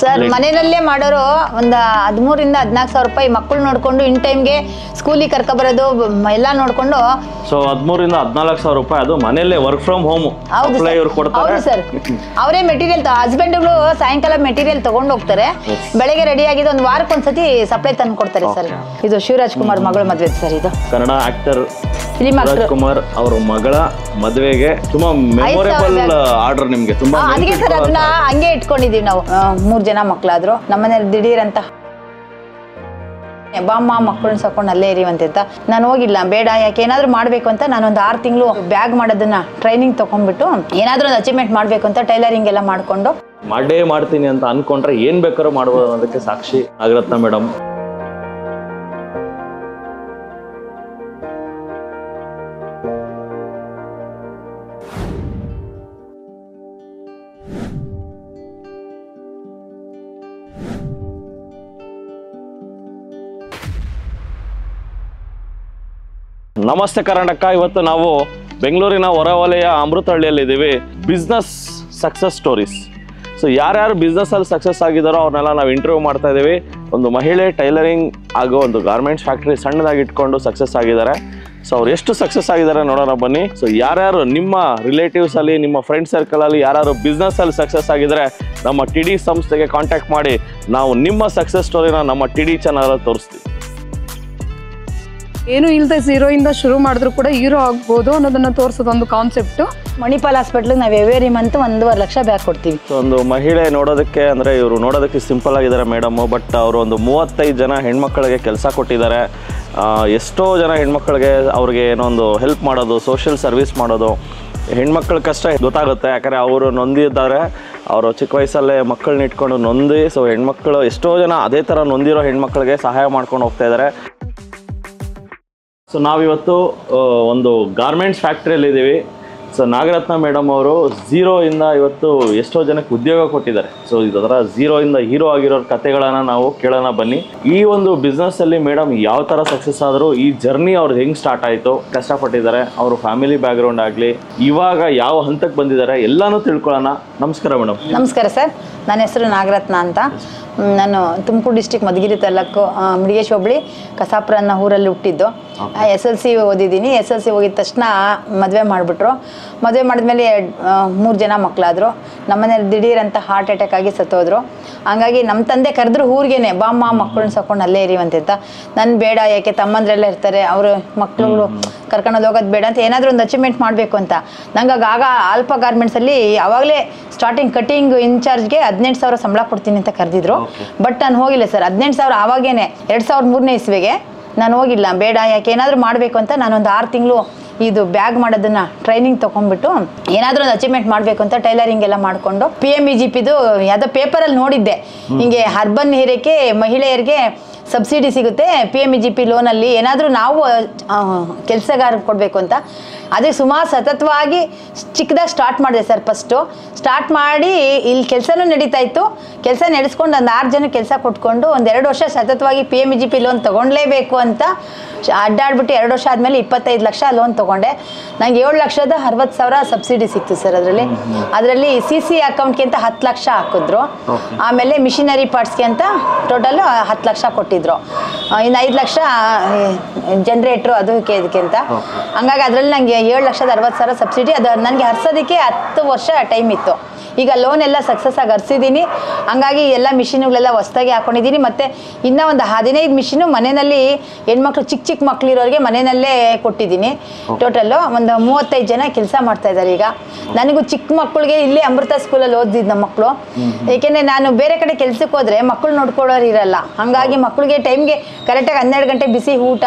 Sir ಮನೆಯಲ್ಲೇ ಮಾಡೋರು ಒಂದು 13 ಇಂದ 14 ಸಾವಿರ ರೂಪಾಯಿ ಮಕ್ಕಳು ನೋಡ್ಕೊಂಡು ಇನ್ ಟೈಮ್ಗೆ ಸ್ಕೂಲಿಗೆ ಕರ್ಕೊಬರೋದು ಎಲ್ಲ ನೋಡ್ಕೊಂಡು ಸೊ 13 ಇಂದ 14 ಸಾವಿರ ರೂಪಾಯಿ ಅದು ಮನೆಯಲ್ಲೇ ವರ್ಕ್ ಫ್ರಮ್ ಹೋಮ್ ಇವರು ಕೊಡ್ತಾರೆ. ಹೌದು ಸರ್, ಅವರೇ ಮೆಟೀರಿಯಲ್ ಹಸ್ಬೆಂಡ್ಗಳು ಸಾಯಂಕಾಲ ಮೆಟೀರಿಯಲ್ ತಗೊಂಡು ಹೋಗ್ತಾರೆ, ಬೆಳಗ್ಗೆ ರೆಡಿ ಆಗಿದ್ದು ಒಂದು ವಾರಕ್ಕೊಂದ್ಸತಿ ಸಪ್ಲೈ ತಂದು ಕೊಡ್ತಾರೆ ಸರ್. ಇದು ಶಿವರಾಜ್ ಕುಮಾರ್ ಮಗಳ ಮದುವೆ ಸರ್. ಇದು ಕನ್ನಡ ಆಕ್ಟರ್ ಶಿವರಾಜ್ ಕುಮಾರ್ ಅವರ ಮಗಳ ಮದುವೆಗೆ ತುಂಬಾ ಮೆಮೊರೇಬಲ್ ಆರ್ಡರ್ ನಿಮ್ಗೆ ತುಂಬಾ ಅದಕ್ಕೆ ಸರ್ ಅದನ್ನ ಹಂಗೆ ಇಟ್ಕೊಂಡಿದೀವಿ ನಾವು. 3 ಜನ ಮಕ್ಕಳಾದ್ರು ನಮ್ಮನೇಲಿ ದಿಢೀರ್ ಅಂತ ಬಾಮ್ಮ ಮಕ್ಕಳನ್ನ ಸಾಕೊಂಡು ಅಲ್ಲೇ ಇರಿವಂತ ನಾನು ಹೋಗಿಲ್ಲ, ಬೇಡ ಯಾಕೆ ಏನಾದ್ರು ಮಾಡ್ಬೇಕು ಅಂತ ನಾನೊಂದು 6 ತಿಂಗಳು ಬ್ಯಾಗ್ ಮಾಡೋದನ್ನ ಟ್ರೈನಿಂಗ್ ತಗೊಂಡ್ಬಿಟ್ಟು ಏನಾದ್ರೂ ಒಂದು ಅಚೀವ್ಮೆಂಟ್ ಮಾಡ್ಬೇಕು ಅಂತ ಟೈಲರಿಂಗ್ ಎಲ್ಲ ಮಾಡ್ಕೊಂಡು ಮಾಡೇ ಮಾಡ್ತೀನಿ ಅಂತ ಅನ್ಕೊಂಡ್ರೆ ಏನ್ ಬೇಕಾದ್ರೂ ಮಾಡ್ಬೋದು ಅನ್ನೋದಕ್ಕೆ ಸಾಕ್ಷಿ ನಾಗರತ್ನ ಮೇಡಮ್. ನಮಸ್ತೆ ಕರ್ನಾಟಕ. ಇವತ್ತು ನಾವು ಬೆಂಗಳೂರಿನ ಹೊರವಲಯ ಅಮೃತಹಳ್ಳಿಯಲ್ಲಿದ್ದೀವಿ. Business success stories. ಸೊ ಯಾರ್ಯಾರು ಬಿಸ್ನೆಸ್ಸಲ್ಲಿ ಸಕ್ಸಸ್ ಆಗಿದ್ದಾರೋ ಅವ್ರನ್ನೆಲ್ಲ ನಾವು ಇಂಟರ್ವ್ಯೂ ಮಾಡ್ತಾ ಇದ್ದೀವಿ. ಒಂದು ಮಹಿಳೆ ಟೈಲರಿಂಗ್ ಹಾಗೂ ಒಂದು ಗಾರ್ಮೆಂಟ್ಸ್ ಫ್ಯಾಕ್ಟ್ರಿ ಸಣ್ಣದಾಗಿ ಇಟ್ಕೊಂಡು ಸಕ್ಸಸ್ ಆಗಿದ್ದಾರೆ. ಸೊ ಅವ್ರು ಎಷ್ಟು ಸಕ್ಸಸ್ ಆಗಿದ್ದಾರೆ ನೋಡೋಣ ಬನ್ನಿ. ಸೊ ಯಾರ್ಯಾರು ನಿಮ್ಮ ರಿಲೇಟಿವ್ಸಲ್ಲಿ ನಿಮ್ಮ ಫ್ರೆಂಡ್ ಸರ್ಕಲಲ್ಲಿ ಯಾರು ಬಿಸ್ನೆಸ್ಸಲ್ಲಿ ಸಕ್ಸಸ್ ಆಗಿದ್ದಾರೆ ನಮ್ಮ TD ಸಂಸ್ಥೆಗೆ ಕಾಂಟ್ಯಾಕ್ಟ್ ಮಾಡಿ ನಾವು ನಿಮ್ಮ ಸಕ್ಸಸ್ ಸ್ಟೋರಿನ ನಮ್ಮ TD ಚಾನಲಲ್ಲಿ ತೋರಿಸ್ತೀವಿ. ಏನು ಇಲ್ಲದೆ ಝೀರೋಯಿಂದ ಶುರು ಮಾಡಿದ್ರು ಕೂಡ ಹೀರೋ ಆಗ್ಬೋದು ಅನ್ನೋದನ್ನ ತೋರಿಸೋದು ಒಂದು ಕಾನ್ಸೆಪ್ಟ್. ಮಣಿಪಾಲ್ ಹಾಸ್ಪಿಟ್ಲಿಗೆ ನಾವು ಎವ್ರಿ ಮಂತ್ 1.5 ಲಕ್ಷ ಬ್ಯಾಗ್ ಕೊಡ್ತೀವಿ. ಒಂದು ಮಹಿಳೆ ನೋಡೋದಕ್ಕೆ ಅಂದರೆ ಇವರು ನೋಡೋದಕ್ಕೆ ಸಿಂಪಲ್ ಆಗಿದ್ದಾರೆ ಮೇಡಮ್, ಬಟ್ ಅವರು ಒಂದು 35 ಜನ ಹೆಣ್ಮಕ್ಳಿಗೆ ಕೆಲಸ ಕೊಟ್ಟಿದ್ದಾರೆ. ಎಷ್ಟೋ ಜನ ಹೆಣ್ಮಕ್ಳಿಗೆ ಅವ್ರಿಗೆ ಏನೋ ಒಂದು ಹೆಲ್ಪ್ ಮಾಡೋದು, ಸೋಷಿಯಲ್ ಸರ್ವಿಸ್ ಮಾಡೋದು. ಹೆಣ್ಮಕ್ಳ ಕಷ್ಟ ಗೊತ್ತಾಗುತ್ತೆ, ಯಾಕಂದರೆ ಅವರು ನೊಂದಿದ್ದಾರೆ. ಅವರು ಚಿಕ್ಕ ವಯಸ್ಸಲ್ಲೇ ಮಕ್ಕಳನ್ನ ಇಟ್ಕೊಂಡು ನೊಂದಿ, ಸೊ ಹೆಣ್ಮಕ್ಳು ಎಷ್ಟೋ ಜನ ಅದೇ ಥರ ನೊಂದಿರೋ ಹೆಣ್ಮಕ್ಳಿಗೆ ಸಹಾಯ ಮಾಡ್ಕೊಂಡು ಹೋಗ್ತಾ ಇದ್ದಾರೆ. ಸೊ ನಾವಿವತ್ತು ಒಂದು ಗಾರ್ಮೆಂಟ್ಸ್ ಫ್ಯಾಕ್ಟ್ರಿಯಲ್ಲಿ ಇದ್ದೀವಿ. ಸೊ ನಾಗರತ್ನ ಮೇಡಮ್ ಅವರು ಝೀರೋಯಿಂದ ಇವತ್ತು ಎಷ್ಟೋ ಜನಕ್ಕೆ ಉದ್ಯೋಗ ಕೊಟ್ಟಿದ್ದಾರೆ. ಸೊ ಇದರ ಝೀರೋಯಿಂದ ಹೀರೋ ಆಗಿರೋ ಕಥೆಗಳನ್ನು ನಾವು ಕೇಳೋಣ ಬನ್ನಿ. ಈ ಒಂದು ಬಿಸ್ನೆಸ್ಸಲ್ಲಿ ಮೇಡಮ್ ಯಾವ ಥರ ಸಕ್ಸಸ್ ಆದರೂ, ಈ ಜರ್ನಿ ಅವ್ರದ್ದು ಹೆಂಗೆ ಸ್ಟಾರ್ಟ್ ಆಯಿತು, ಕಷ್ಟಪಟ್ಟಿದ್ದಾರೆ, ಅವರು ಫ್ಯಾಮಿಲಿ ಬ್ಯಾಕ್ಗ್ರೌಂಡ್ ಆಗಲಿ, ಇವಾಗ ಯಾವ ಹಂತಕ್ಕೆ ಬಂದಿದ್ದಾರೆ ಎಲ್ಲನೂ ತಿಳ್ಕೊಳ್ಳೋಣ. ನಮಸ್ಕಾರ ಮೇಡಮ್. ನಮಸ್ಕಾರ ಸರ್, ನನ್ನ ಹೆಸರು ನಾಗರತ್ನ ಅಂತ. ನಾನು ತುಮಕೂರು ಡಿಸ್ಟಿಕ್ ಮಧುಗಿರಿ ತಾಲೂಕು ಮಿಡಿಗೇಶ್ ಹೋಬಳಿ ಕಸಾಪುರ ಅನ್ನೋ ಊರಲ್ಲಿ ಹುಟ್ಟಿದ್ದು. SLC ಓದಿದ್ದೀನಿ. SLC ಹೋಗಿದ ತಕ್ಷಣ ಮದುವೆ ಮಾಡಿಬಿಟ್ರು. ಮದುವೆ ಮಾಡಿದ್ಮೇಲೆ 3 ಜನ ಮಕ್ಕಳಾದರು. ನಮ್ಮನೇಲಿ ದಿಢೀರ್ ಅಂತ ಹಾರ್ಟ್ ಅಟ್ಯಾಕ್ ಆಗಿ ಸತ್ತೋದ್ರು. ಹಂಗಾಗಿ ನಮ್ಮ ತಂದೆ ಕರೆದ್ರು ಊರಿಗೇನೆ, ಬಾಮ್ಮ ಮಕ್ಕಳನ್ನ ಸಾಕೊಂಡು ಅಲ್ಲೇ ಇರಿವಂತ. ನಾನು ಬೇಡ, ಯಾಕೆ ತಮ್ಮಂದ್ರೆಲ್ಲ ಇರ್ತಾರೆ, ಅವರು ಮಕ್ಕಳು ಕರ್ಕೊಂಡೋದು ಹೋಗೋದು ಬೇಡ ಅಂತ ಏನಾದರೂ ಒಂದು ಅಚೀವ್ಮೆಂಟ್ ಮಾಡಬೇಕು ಅಂತ. ನಂಗೆ ಆಗ ಆಲ್ಫಾ ಗಾರ್ಮೆಂಟ್ಸಲ್ಲಿ ಆವಾಗಲೇ ಸ್ಟಾರ್ಟಿಂಗ್ ಕಟಿಂಗ್ ಇನ್ಚಾರ್ಜ್ಗೆ 18,000 ಸಂಬಳ ಕೊಡ್ತೀನಿ ಅಂತ ಕರೆದಿದ್ರು. ಬಟ್ ನಾನು ಹೋಗಿಲ್ಲ ಸರ್. 18,000 ಆವಾಗೇನೆ 2003ನೇ ಇಸ್ವಿಗೆ ನಾನು ಹೋಗಿಲ್ಲ, ಬೇಡ ಯಾಕೆ ಏನಾದರೂ ಮಾಡಬೇಕು ಅಂತ ನಾನೊಂದು 6 ತಿಂಗಳು ಇದು ಬ್ಯಾಗ್ ಮಾಡೋದನ್ನ ಟ್ರೈನಿಂಗ್ ತೊಗೊಂಡ್ಬಿಟ್ಟು ಏನಾದರೂ ಒಂದು ಅಚೀವ್ಮೆಂಟ್ ಮಾಡಬೇಕು ಅಂತ ಟೈಲರಿಂಗ್ ಎಲ್ಲ ಮಾಡಿಕೊಂಡು PMEGPದು ಯಾವುದೋ ಪೇಪರಲ್ಲಿ ನೋಡಿದ್ದೆ, ಹಿಂಗೆ ಅರ್ಬನ್ ಏರಿಯಾಕ್ಕೆ ಮಹಿಳೆಯರಿಗೆ ಸಬ್ಸಿಡಿ ಸಿಗುತ್ತೆ PMEGP ಲೋನಲ್ಲಿ, ಏನಾದರೂ ನಾವು ಕೆಲಸಗಾರ ಕೊಡಬೇಕು ಅಂತ. ಅದಕ್ಕೆ ಸುಮಾರು ಸತತವಾಗಿ ಚಿಕ್ಕದಾಗಿ ಸ್ಟಾರ್ಟ್ ಮಾಡಿದೆ ಸರ್. ಫಸ್ಟು ಸ್ಟಾರ್ಟ್ ಮಾಡಿ ಇಲ್ಲಿ ಕೆಲಸನೂ ನಡೀತಾ ಇತ್ತು. ಕೆಲಸ ನಡೆಸ್ಕೊಂಡು ಒಂದು 6 ಜನ ಕೆಲಸ ಕೊಟ್ಕೊಂಡು ಒಂದು 2 ವರ್ಷ ಸತತವಾಗಿ PMEGP ಲೋನ್ ತೊಗೊಳ್ಳೇಬೇಕು ಅಂತ ಅಡ್ಡಾಡ್ಬಿಟ್ಟು 2 ವರ್ಷ ಆದಮೇಲೆ 25 ಲಕ್ಷ ಲೋನ್ ತೊಗೊಂಡೆ. ನನಗೆ 7,60,000 ಸಬ್ಸಿಡಿ ಸಿಕ್ತು ಸರ್. ಅದರಲ್ಲಿ CC ಅಕೌಂಟ್ಗೆ ಅಂತ 10 ಲಕ್ಷ ಹಾಕಿದ್ರು. ಆಮೇಲೆ ಮಿಷಿನರಿ ಪಾರ್ಟ್ಸ್ಗೆ ಅಂತ ಟೋಟಲ್ 10 ಲಕ್ಷ ಕೊಟ್ಟಿದ್ರು. ಇನ್ನು 5 ಲಕ್ಷ ಜನ್ರೇಟ್ರು ಅದಕ್ಕೆ ಇದಕ್ಕೆ ಅಂತ. ಹಂಗಾಗಿ ಅದರಲ್ಲಿ ನನಗೆ 7,60,000 ಸಬ್ಸಿಡಿ. ಅದು ನನಗೆ ಹರ್ಸೋದಕ್ಕೆ 10 ವರ್ಷ ಟೈಮ್ ಇತ್ತು. ಈಗ ಲೋನ್ ಎಲ್ಲ ಸಕ್ಸಸ್ ಆಗಿ ಹರಿಸಿದ್ದೀನಿ. ಹಂಗಾಗಿ ಎಲ್ಲ ಮಿಷಿನ್ಗಳೆಲ್ಲ ಹೊಸದಾಗಿ ಹಾಕೊಂಡಿದ್ದೀನಿ. ಮತ್ತು ಇನ್ನೂ ಒಂದು 15 ಮಿಷಿನು ಮನೆಯಲ್ಲಿ ಹೆಣ್ಮಕ್ಳು ಚಿಕ್ಕ ಮಕ್ಕಳಿರೋರಿಗೆ ಮನೆಯಲ್ಲೇ ಕೊಟ್ಟಿದ್ದೀನಿ. ಟೋಟಲ್ಲು ಒಂದು 35 ಜನ ಕೆಲಸ ಮಾಡ್ತಾ ಇದ್ದಾರೆ. ಈಗ ನನಗೂ ಚಿಕ್ಕ ಮಕ್ಕಳಿಗೆ ಇಲ್ಲೇ ಅಮೃತ ಸ್ಕೂಲಲ್ಲಿ ಓದಿದ್ದು ನಮ್ಮ ಮಕ್ಕಳು. ಏಕೆಂದರೆ ನಾನು ಬೇರೆ ಕಡೆ ಕೆಲ್ಸಕ್ಕೆ ಹೋದರೆ ಮಕ್ಕಳು ನೋಡ್ಕೊಳ್ಳೋರು ಇರಲ್ಲ. ಹಾಗಾಗಿ ಮಕ್ಕಳಿಗೆ ಟೈಮ್ಗೆ ಕರೆಕ್ಟಾಗಿ 12 ಗಂಟೆ ಬಿಸಿ ಊಟ,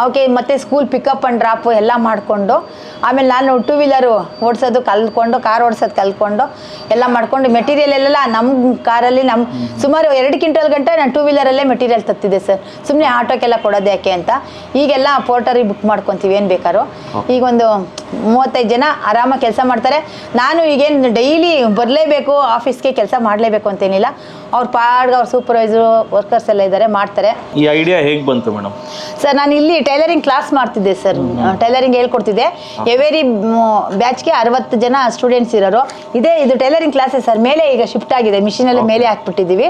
ಅವಕ್ಕೆ ಮತ್ತು ಸ್ಕೂಲ್ ಪಿಕಪ್ ಆ್ಯಂಡ್ ಡ್ರಾಪು ಎಲ್ಲ ಮಾಡಿಕೊಂಡು, ಆಮೇಲೆ ನಾನು 2 ವೀಲರು ಓಡಿಸೋದು ಕಲ್ತ್ಕೊಂಡು, ಕಾರ್ ಓಡಿಸೋದು ಕಲ್ತ್ಕೊಂಡು ಎಲ್ಲ ಮಾಡ್ಕೊಂಡು ಮೆಟೀರಿಯಲ್ ಎಲ್ಲ ನಮ್ಮ ಕಾರಲ್ಲಿ ಸುಮಾರು 2 ಕ್ವಿಂಟಲ್ ಗಂಟೆ ನಾನು 2 ವೀಲರಲ್ಲೇ ಮೆಟೀರಿಯಲ್ ತತ್ತಿದ್ದೆ ಸರ್. ಸುಮ್ಮನೆ ಆಟೋಕ್ಕೆಲ್ಲ ಕೊಡೋದು ಯಾಕೆ ಅಂತ. ಈಗೆಲ್ಲ ಪೋರ್ಟರಿಗೆ ಬುಕ್ ಮಾಡ್ಕೊತೀವಿ ಏನು ಬೇಕಾದ್ರು. ಈಗ ಒಂದು 35 ಜನ ಆರಾಮಾಗಿ ಕೆಲಸ ಮಾಡ್ತಾರೆ. ನಾನು ಈಗೇನು ಡೈಲಿ ಬರಲೇಬೇಕು ಆಫೀಸ್ಗೆ ಕೆಲಸ ಮಾಡಲೇಬೇಕು ಅಂತೇನಿಲ್ಲ. ಅವ್ರ ಪಾಡ್ಗೆ ಅವ್ರ ಸೂಪರ್ವೈಸರು ವರ್ಕರ್ಸ್ ಎಲ್ಲ ಇದ್ದಾರೆ, ಮಾಡ್ತಾರೆ. ಈ ಐಡಿಯಾ ಹೇಗೆ ಬಂತು ಮೇಡಮ್? ಸರ್ ನಾನು ಇಲ್ಲಿ ಟೈಲರಿಂಗ್ ಕ್ಲಾಸ್ ಮಾಡ್ತಿದ್ದೆ ಸರ್, ಟೈಲರಿಂಗ್ ಹೇಳ್ಕೊಡ್ತಿದ್ದೆ. ಎವೇರಿ ಬ್ಯಾಚ್ಗೆ 60 ಜನ ಸ್ಟೂಡೆಂಟ್ಸ್ ಇರೋರು. ಇದು ಟೈಲರಿಂಗ್ ಕ್ಲಾಸೇ ಸರ್. ಮೇಲೆ ಈಗ ಶಿಫ್ಟ್ ಆಗಿದೆ, ಮಿಷಿನಲ್ಲಿ ಮೇಲೆ ಹಾಕ್ಬಿಟ್ಟಿದ್ದೀವಿ.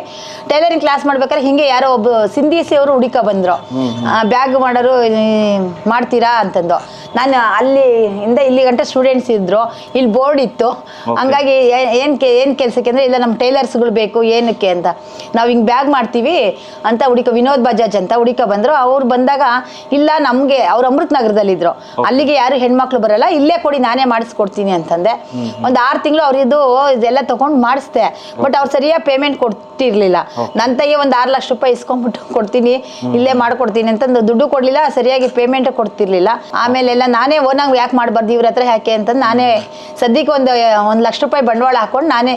ಟೈಲರಿಂಗ್ ಕ್ಲಾಸ್ ಮಾಡ್ಬೇಕಾದ್ರೆ ಹಿಂಗೆ ಯಾರೋ ಒಬ್ಬ ಸಿಂಧಿಸಿ ಅವರು ಹುಡುಕ ಬಂದರು, ಬ್ಯಾಗ್ ಮಾಡೋರು ಮಾಡ್ತೀರಾ ಅಂತಂದು. ನಾನು ಅಲ್ಲಿಂದ ಇಲ್ಲಿ ಗಂಟ ಸ್ಟೂಡೆಂಟ್ಸ್ ಇದ್ರು, ಇಲ್ಲಿ ಬೋರ್ಡ್ ಇತ್ತು. ಹಂಗಾಗಿ ಏನು ಕೆಲಸಕ್ಕೆ ಅಂದರೆ ಇಲ್ಲ ನಮ್ಮ ಟೈಲರ್ಸ್ಗಳು ಬೇಕು, ಏನಕ್ಕೆ ಅಂತ. ನಾವು ಹಿಂಗೆ ಬ್ಯಾಗ್ ಮಾಡ್ತೀವಿ ಅಂತ ವಿನೋದ್ ಬಜಾಜ್ ಅಂತ ಹುಡುಕ ಬಂದರು. ಅವ್ರು ಬಂದಾಗ ಇಲ್ಲ ನಮಗೆ, ಅವ್ರು ಅಮೃತ ನಗರದಲ್ಲಿದ್ದರು, ಅಲ್ಲಿಗೆ ಯಾರು ಹೆಣ್ಮಕ್ಳು ಬರಲ್ಲ, ಇಲ್ಲೇ ಕೊಡಿ ನಾನೇ ಮಾಡಿಸ್ಕೊಡ್ತೀನಿ ಅಂತಂದೆ. ಒಂದು 6 ತಿಂಗಳು ಅವ್ರಿದು ಇದೆಲ್ಲ ತೊಗೊಂಡು ಮಾಡಿಸ್ದೆ. ಬಟ್ ಅವ್ರು ಸರಿಯಾಗಿ ಪೇಮೆಂಟ್ ಕೊಡ್ತಿರ್ಲಿಲ್ಲ. ನನ್ನ ತಾಯಿಗೆ ಒಂದು 6 ಲಕ್ಷ ರೂಪಾಯಿ ಇಸ್ಕೊಂಡ್ಬಿಟ್ಟು ಕೊಡ್ತೀನಿ, ಇಲ್ಲೇ ಮಾಡ್ಕೊಡ್ತೀನಿ ಅಂತಂದು ದುಡ್ಡು ಕೊಡಲಿಲ್ಲ, ಸರಿಯಾಗಿ ಪೇಮೆಂಟ್ ಕೊಡ್ತಿರ್ಲಿಲ್ಲ. ಆಮೇಲೆ ಎಲ್ಲ ನಾನೇ ನಾವು ಯಾಕೆ ಮಾಡಬಾರ್ದು ಇವ್ರ ಹತ್ರ ಯಾಕೆ ಅಂತಂದು ನಾನೇ ಸದ್ಯಕ್ಕೆ ಒಂದು 1 ಲಕ್ಷ ರೂಪಾಯಿ ಬಂಡವಾಳ ಹಾಕೊಂಡು ನಾನೇ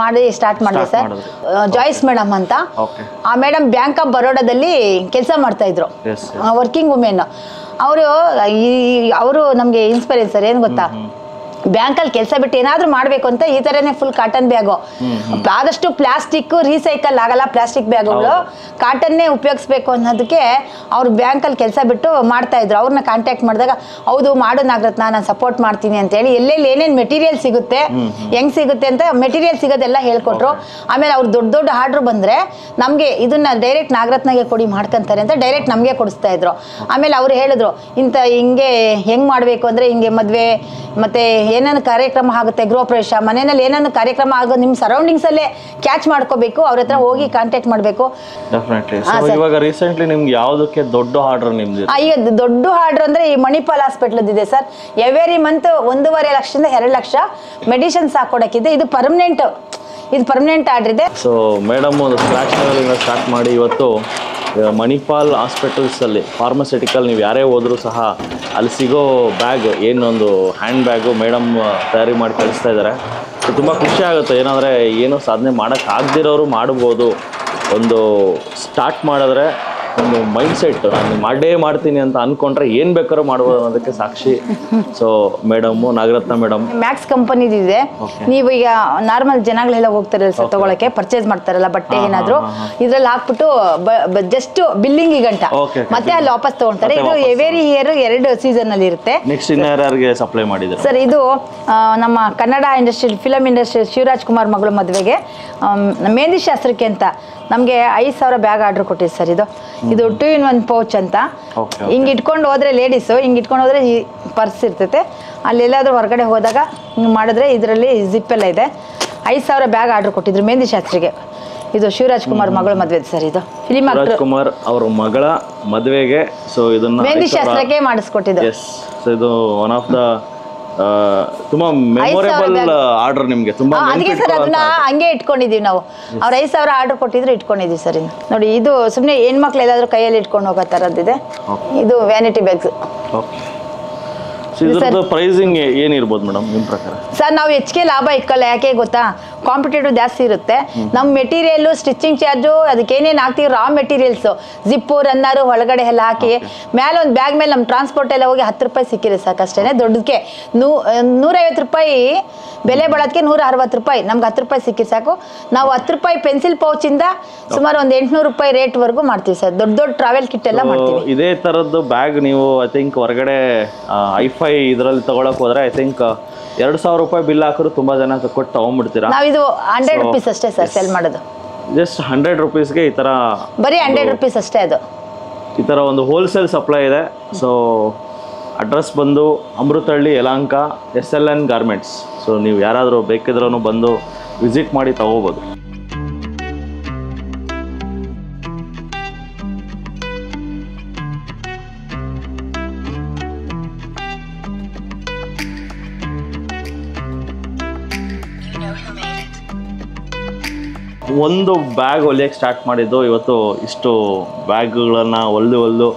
ಮಾಡಿ ಸ್ಟಾರ್ಟ್ ಮಾಡಿದೆ ಸರ್. ಜಾಯ್ಸ್ ಮೇಡಮ್ ಅಂತ, ಆ ಮೇಡಮ್ ಬ್ಯಾಂಕ್ ಆಫ್ ಬರೋಡಾದಲ್ಲಿ ಕೆಲಸ ಮಾಡ್ತಾ ಇದ್ರು, ವರ್ಕಿಂಗ್ ವುಮೆನ್. ಅವರು ನಮಗೆ ಇನ್ಸ್ಪೈರ್ ಸರ್. ಏನು ಗೊತ್ತಾ, ಬ್ಯಾಂಕಲ್ಲಿ ಕೆಲಸ ಬಿಟ್ಟು ಏನಾದರೂ ಮಾಡಬೇಕು ಅಂತ ಈ ಥರನೇ ಫುಲ್ ಕಾಟನ್ ಬ್ಯಾಗು. ಆದಷ್ಟು ಪ್ಲಾಸ್ಟಿಕ್ ರೀಸೈಕಲ್ ಆಗಲ್ಲ, ಪ್ಲಾಸ್ಟಿಕ್ ಬ್ಯಾಗುಗಳು ಕಾಟನ್ನೇ ಉಪಯೋಗಿಸ್ಬೇಕು ಅನ್ನೋದಕ್ಕೆ ಅವ್ರು ಬ್ಯಾಂಕಲ್ಲಿ ಕೆಲಸ ಬಿಟ್ಟು ಮಾಡ್ತಾಯಿದ್ರು. ಅವ್ರನ್ನ ಕಾಂಟ್ಯಾಕ್ಟ್ ಮಾಡಿದಾಗ ಹೌದು ಮಾಡು ನಾಗರತ್ನ, ನಾನು ಸಪೋರ್ಟ್ ಮಾಡ್ತೀನಿ ಅಂತೇಳಿ ಎಲ್ಲೆಲ್ಲಿ ಏನೇನು ಮೆಟೀರಿಯಲ್ ಸಿಗುತ್ತೆ, ಹೆಂಗೆ ಸಿಗುತ್ತೆ ಅಂತ ಮೆಟೀರಿಯಲ್ ಸಿಗೋದೆಲ್ಲ ಹೇಳ್ಕೊಟ್ರು. ಆಮೇಲೆ ಅವ್ರು ದೊಡ್ಡ ಆರ್ಡ್ರ್ ಬಂದರೆ ನಮಗೆ ಇದನ್ನು ಡೈರೆಕ್ಟ್ ನಾಗರತ್ನಗೆ ಕೊಡಿ ಮಾಡ್ಕೊತಾರೆ ಅಂತ ಡೈರೆಕ್ಟ್ ನಮಗೆ ಕೊಡಿಸ್ತಾ ಇದ್ರು. ಆಮೇಲೆ ಅವ್ರು ಹೇಳಿದ್ರು ಹಿಂಗೆ ಹೆಂಗೆ ಮಾಡಬೇಕು ಅಂದರೆ ಹಿಂಗೆ ಮದುವೆ ಮತ್ತು ಏನೇನು ಕಾರ್ಯಕ್ರಮ ಆಗುತ್ತೆ, ಗೃಹ ಪ್ರವೇಶ, ಮನೆಯಲ್ಲಿ ಏನೇನು ಕಾರ್ಯಕ್ರಮ ಆಗೋದು ನಿಮ್ಮ ಸರೌಂಡಿಂಗ್ಸಲ್ಲೇ ಕ್ಯಾಚ್ ಮಾಡ್ಕೋಬೇಕು, ಅವ್ರ ಹತ್ರ ಹೋಗಿ ಕಾಂಟ್ಯಾಕ್ಟ್ ಮಾಡಬೇಕು. ಇವಾಗ ರೀಸೆಂಟ್ಲಿ ನಿಮ್ಗೆ ಯಾವುದಕ್ಕೆ ದೊಡ್ಡ ಆರ್ಡರ್ ನಿಮ್ದು? ಈಗ ದೊಡ್ಡ ಆರ್ಡರ್ ಅಂದರೆ ಈ ಮಣಿಪಾಲ್ ಹಾಸ್ಪಿಟ್ಲದ್ದು ಇದೆ ಸರ್. ಎವ್ರಿ ಮಂತ್ 1.5 ಲಕ್ಷದಿಂದ 2 ಲಕ್ಷ ಮೆಡಿಸಿನ್ಸ್ ಹಾಕೊಡಕ್ಕಿದೆ. ಇದು ಪರ್ಮನೆಂಟ್ ಆರ್ಡರ್ ಇದೆ. ಸೊ ಮೇಡಮ್ ಒಂದು ಸ್ಕ್ರಾಚ್ ಲೆವೆಲಿಂದ ಸ್ಟಾರ್ಟ್ ಮಾಡಿ ಇವತ್ತು ಮಣಿಪಾಲ್ ಹಾಸ್ಪಿಟಲ್ಸಲ್ಲಿ ಫಾರ್ಮಸ್ಯೂಟಿಕಲ್ ನೀವು ಯಾರೇ ಹೋದರೂ ಸಹ ಅಲ್ಲಿ ಸಿಗೋ ಬ್ಯಾಗ್, ಏನೊಂದು ಹ್ಯಾಂಡ್ ಬ್ಯಾಗು ಮೇಡಮ್ ತಯಾರಿ ಮಾಡಿ ಕಳಿಸ್ತಾ ಇದ್ದಾರೆ. ತುಂಬ ಖುಷಿ ಆಗುತ್ತೆ. ಏನಂದರೆ ಏನೋ ಸಾಧನೆ ಮಾಡೋಕ್ಕಾಗದಿರೋರು ಮಾಡ್ಬೋದು. ಒಂದು ಸ್ಟಾರ್ಟ್ ಮಾಡಿದ್ರೆ ಒಂದು ಮೈಂಡ್ಸೆಟ್, ನಾನು ಮಾಡ್ತೀನಿ ಅಂತ ಅಂದ್ಕೊಂಡ್ರೆ ಏನು ಬೇಕಾದ್ರೂ ಮಾಡ್ಬೋದು ಅನ್ನೋದಕ್ಕೆ ಸಾಕ್ಷಿ. So madam, Nagaratna madam Max ಕಂಪನಿದಿದೆ. ನೀವು ಈಗ ನಾರ್ಮಲ್ ಜನಗಳೆಲ್ಲ ಹೋಗ್ತಾರಲ್ಲ ಸರ್ ತಗೊಳಕ್ಕೆ, ಪರ್ಚೇಸ್ ಮಾಡ್ತಾರಲ್ಲ ಬಟ್ಟೆ ಏನಾದರೂ, ಇದ್ರಲ್ಲಿ ಹಾಕ್ಬಿಟ್ಟು ಜಸ್ಟ್ ಬಿಲ್ಲಿಂಗ್ ಗಂಟ ಮತ್ತೆ ಅಲ್ಲಿ ವಾಪಸ್ ತಗೊಳ್ತಾರೆ. ಇದು ಎವ್ರಿ ಇಯರ್ 2 ಸೀಸನಲ್ಲಿ ಇರುತ್ತೆ. ನೆಕ್ಸ್ಟ್ ಇನ್ಯಾರಿಗೆ ಸಪ್ಲೈ ಮಾಡಿದ್ದಾರೆ ಸರ್? ಇದು ನಮ್ಮ ಕನ್ನಡ ಫಿಲಮ್ ಇಂಡಸ್ಟ್ರಿ ಶಿವರಾಜ್ ಕುಮಾರ್ ಮಗಳು ಮದುವೆಗೆ ಮೆಹಂದಿ ಶಾಸ್ತ್ರಕ್ಕೆ ಅಂತ ನಮಗೆ 5,000 ಬ್ಯಾಗ್ ಆರ್ಡರ್ ಕೊಟ್ಟಿದ್ದು ಸರ್. ಇದು 2-in-1 ಪೌಚ್ ಅಂತ. ಹಿಂಗೆ ಇಟ್ಕೊಂಡು ಹೋದ್ರೆ ಲೇಡೀಸು, ಹಿಂಗೆ ಇಟ್ಕೊಂಡು ಹೋದ್ರೆ ಈ ಪರ್ಸ್ ಇರ್ತೈತೆ. ಅಲ್ಲೆಲ್ಲಾದ್ರೂ ಹೊರಗಡೆ ಹೋದಾಗ ಹಿಂಗೆ ಮಾಡಿದ್ರೆ ಇದರಲ್ಲಿ ಜಿಪ್ಪೆಲ್ಲ ಇದೆ. 5,000 ಬ್ಯಾಗ್ ಆರ್ಡರ್ ಕೊಟ್ಟಿದ್ರು ಮೆಹಂದಿ ಶಾಸ್ತ್ರಿಗೆ. ಇದು ಶಿವರಾಜ್ ಕುಮಾರ್ ಮಗಳ ಮದುವೆ ಸರ್. ಇದು ಫಿಲಿಮ್ ಆಕ್ಟರ್ ಕುಮಾರ್ ಅವರ ಮಗಳ ಮದುವೆಗೆ ಸೊ ಇದನ್ನ ಮೆಹಂದಿ ಶಾಸ್ತ್ರಕ್ಕೆ ಮಾಡಿಸ್ಕೊಟ್ಟಿದ್ದು. ಸೊ ಇದು ಒನ್ ಆಫ್ ದ ತುಂಬಾ ಮೆಮೊರೇಬಲ್ ಆರ್ಡರ್ ನಿಮಗೆ. ತುಂಬಾ ಅದಕ್ಕೆ ಸರ್ ಅದನ್ನ ಹಂಗೆ ಇಟ್ಕೊಂಡಿದೀವಿ ನಾವು. ಅವ್ರು 5,000 ಆರ್ಡರ್ ಕೊಟ್ಟಿದ್ರು, ಇಟ್ಕೊಂಡಿದೀವಿ ಸರ್. ಇನ್ನು ನೋಡಿ, ಇದು ಸುಮ್ಮನೆ ಹೆಣ್ಮಕ್ಳು ಎಲ್ಲಾದ್ರೂ ಕೈಯಲ್ಲಿ ಇಟ್ಕೊಂಡು ಹೋಗೋ ಥರದ್ದಿದೆ. ಇದು ವ್ಯಾನಿಟಿ ಬ್ಯಾಗ್ಸ್. ಇದ್ರದ್ದು ಪ್ರೈಸಿಂಗ್ ಏನಿರ್ಬೋದು ಮೇಡಮ್ ನಿಮ್ಮ ಪ್ರಕಾರ? ಸರ್ ನಾವು ಹೆಚ್ಚಿಗೆ ಲಾಭ ಇಕ್ಕಲ್ಲ. ಯಾಕೆ ಗೊತ್ತಾ, ಕಾಂಪಿಟೇಟಿವ್ ಜಾಸ್ತಿ ಇರುತ್ತೆ. ನಮ್ಮ ಮೆಟೀರಿಯಲ್ಲು, ಸ್ಟಿಚಿಂಗ್ ಚಾರ್ಜು, ಅದಕ್ಕೆ ಏನೇನು ಹಾಕ್ತೀವಿ ರಾ ಮೆಟೀರಿಯಲ್ಸು, ಜಿಪ್ಪು, ರನ್ನರು ಒಳಗಡೆ ಎಲ್ಲ ಹಾಕಿ ಮೇಲೆ ಒಂದು ಬ್ಯಾಗ್ ಮೇಲೆ ನಮ್ಮ ಟ್ರಾನ್ಸ್ಪೋರ್ಟ್ ಎಲ್ಲ ಹೋಗಿ 10 ರೂಪಾಯಿ ಸಿಕ್ಕಿದೆ ಸಾಕಷ್ಟೇ. ದೊಡ್ಡದಕ್ಕೆ 150 ರೂಪಾಯಿ ಬೆಲೆ ಬಾಳೋದಕ್ಕೆ 160 ರೂಪಾಯಿ, ನಮ್ಗೆ 10 ರೂಪಾಯಿ ಸಿಕ್ಕಿದ್ದು ಸಾಕು. ನಾವು 10 ರೂಪಾಯಿ ಪೆನ್ಸಿಲ್ ಪೌಚಿಂದ ಸುಮಾರು ಒಂದು 800 ರೂಪಾಯಿ ರೇಟ್ವರೆಗೂ ಮಾಡ್ತೀವಿ ಸರ್. ದೊಡ್ಡ ಟ್ರಾವೆಲ್ ಕಿಟ್ ಎಲ್ಲ ಮಾಡ್ತೀವಿ. ಇದೇ ಥರದ್ದು ಬ್ಯಾಗ್ ನೀವು ಐ ಥಿಂಕ್ ಹೊರಗಡೆ ಐಫೈ ಇದರಲ್ಲಿ ತಗೊಳಕ್ ಹೋದ್ರೆ ಐ ಥಿಂಕ್ 2,000 ರೂಪಾಯಿ ಬಿಲ್ ಹಾಕಿದ್ರು ತುಂಬಾ ಜನ ಕೊಟ್ಟು ತಗೊಂಡ್ಬಿಡ್ತೀರಾ. ನಾವು ಇದು 100 ರೂಪೀಸ್ ಅಷ್ಟೇ ಸರ್ ಸೆಲ್ ಮಾಡೋದು. ಜಸ್ಟ್ 100 ರೂಪೀಸ್ಗೆ ಈ ಥರ ಬರೀ 100 ರೂಪೀಸ್ ಅಷ್ಟೇ. ಅದು ಈ ಥರ ಒಂದು ಹೋಲ್ಸೇಲ್ ಸಪ್ಲೈ ಇದೆ. ಸೊ ಅಡ್ರೆಸ್ ಬಂದು Amruthahalli, Yelahanka, SLN garments. So ನೀವು ಯಾರಾದರೂ ಬೇಕಿದ್ರೂ ಬಂದು ವಿಸಿಟ್ ಮಾಡಿ ತಗೋಬೋದು. ಒಂದು ಬ್ಯಾಗ್ ಹೊಲಿಯಕ್ಕೆ ಸ್ಟಾರ್ಟ್ ಮಾಡಿದ್ದು ಇವತ್ತು ಇಷ್ಟು ಬ್ಯಾಗ್ಗಳನ್ನು ಹೊಲಿದು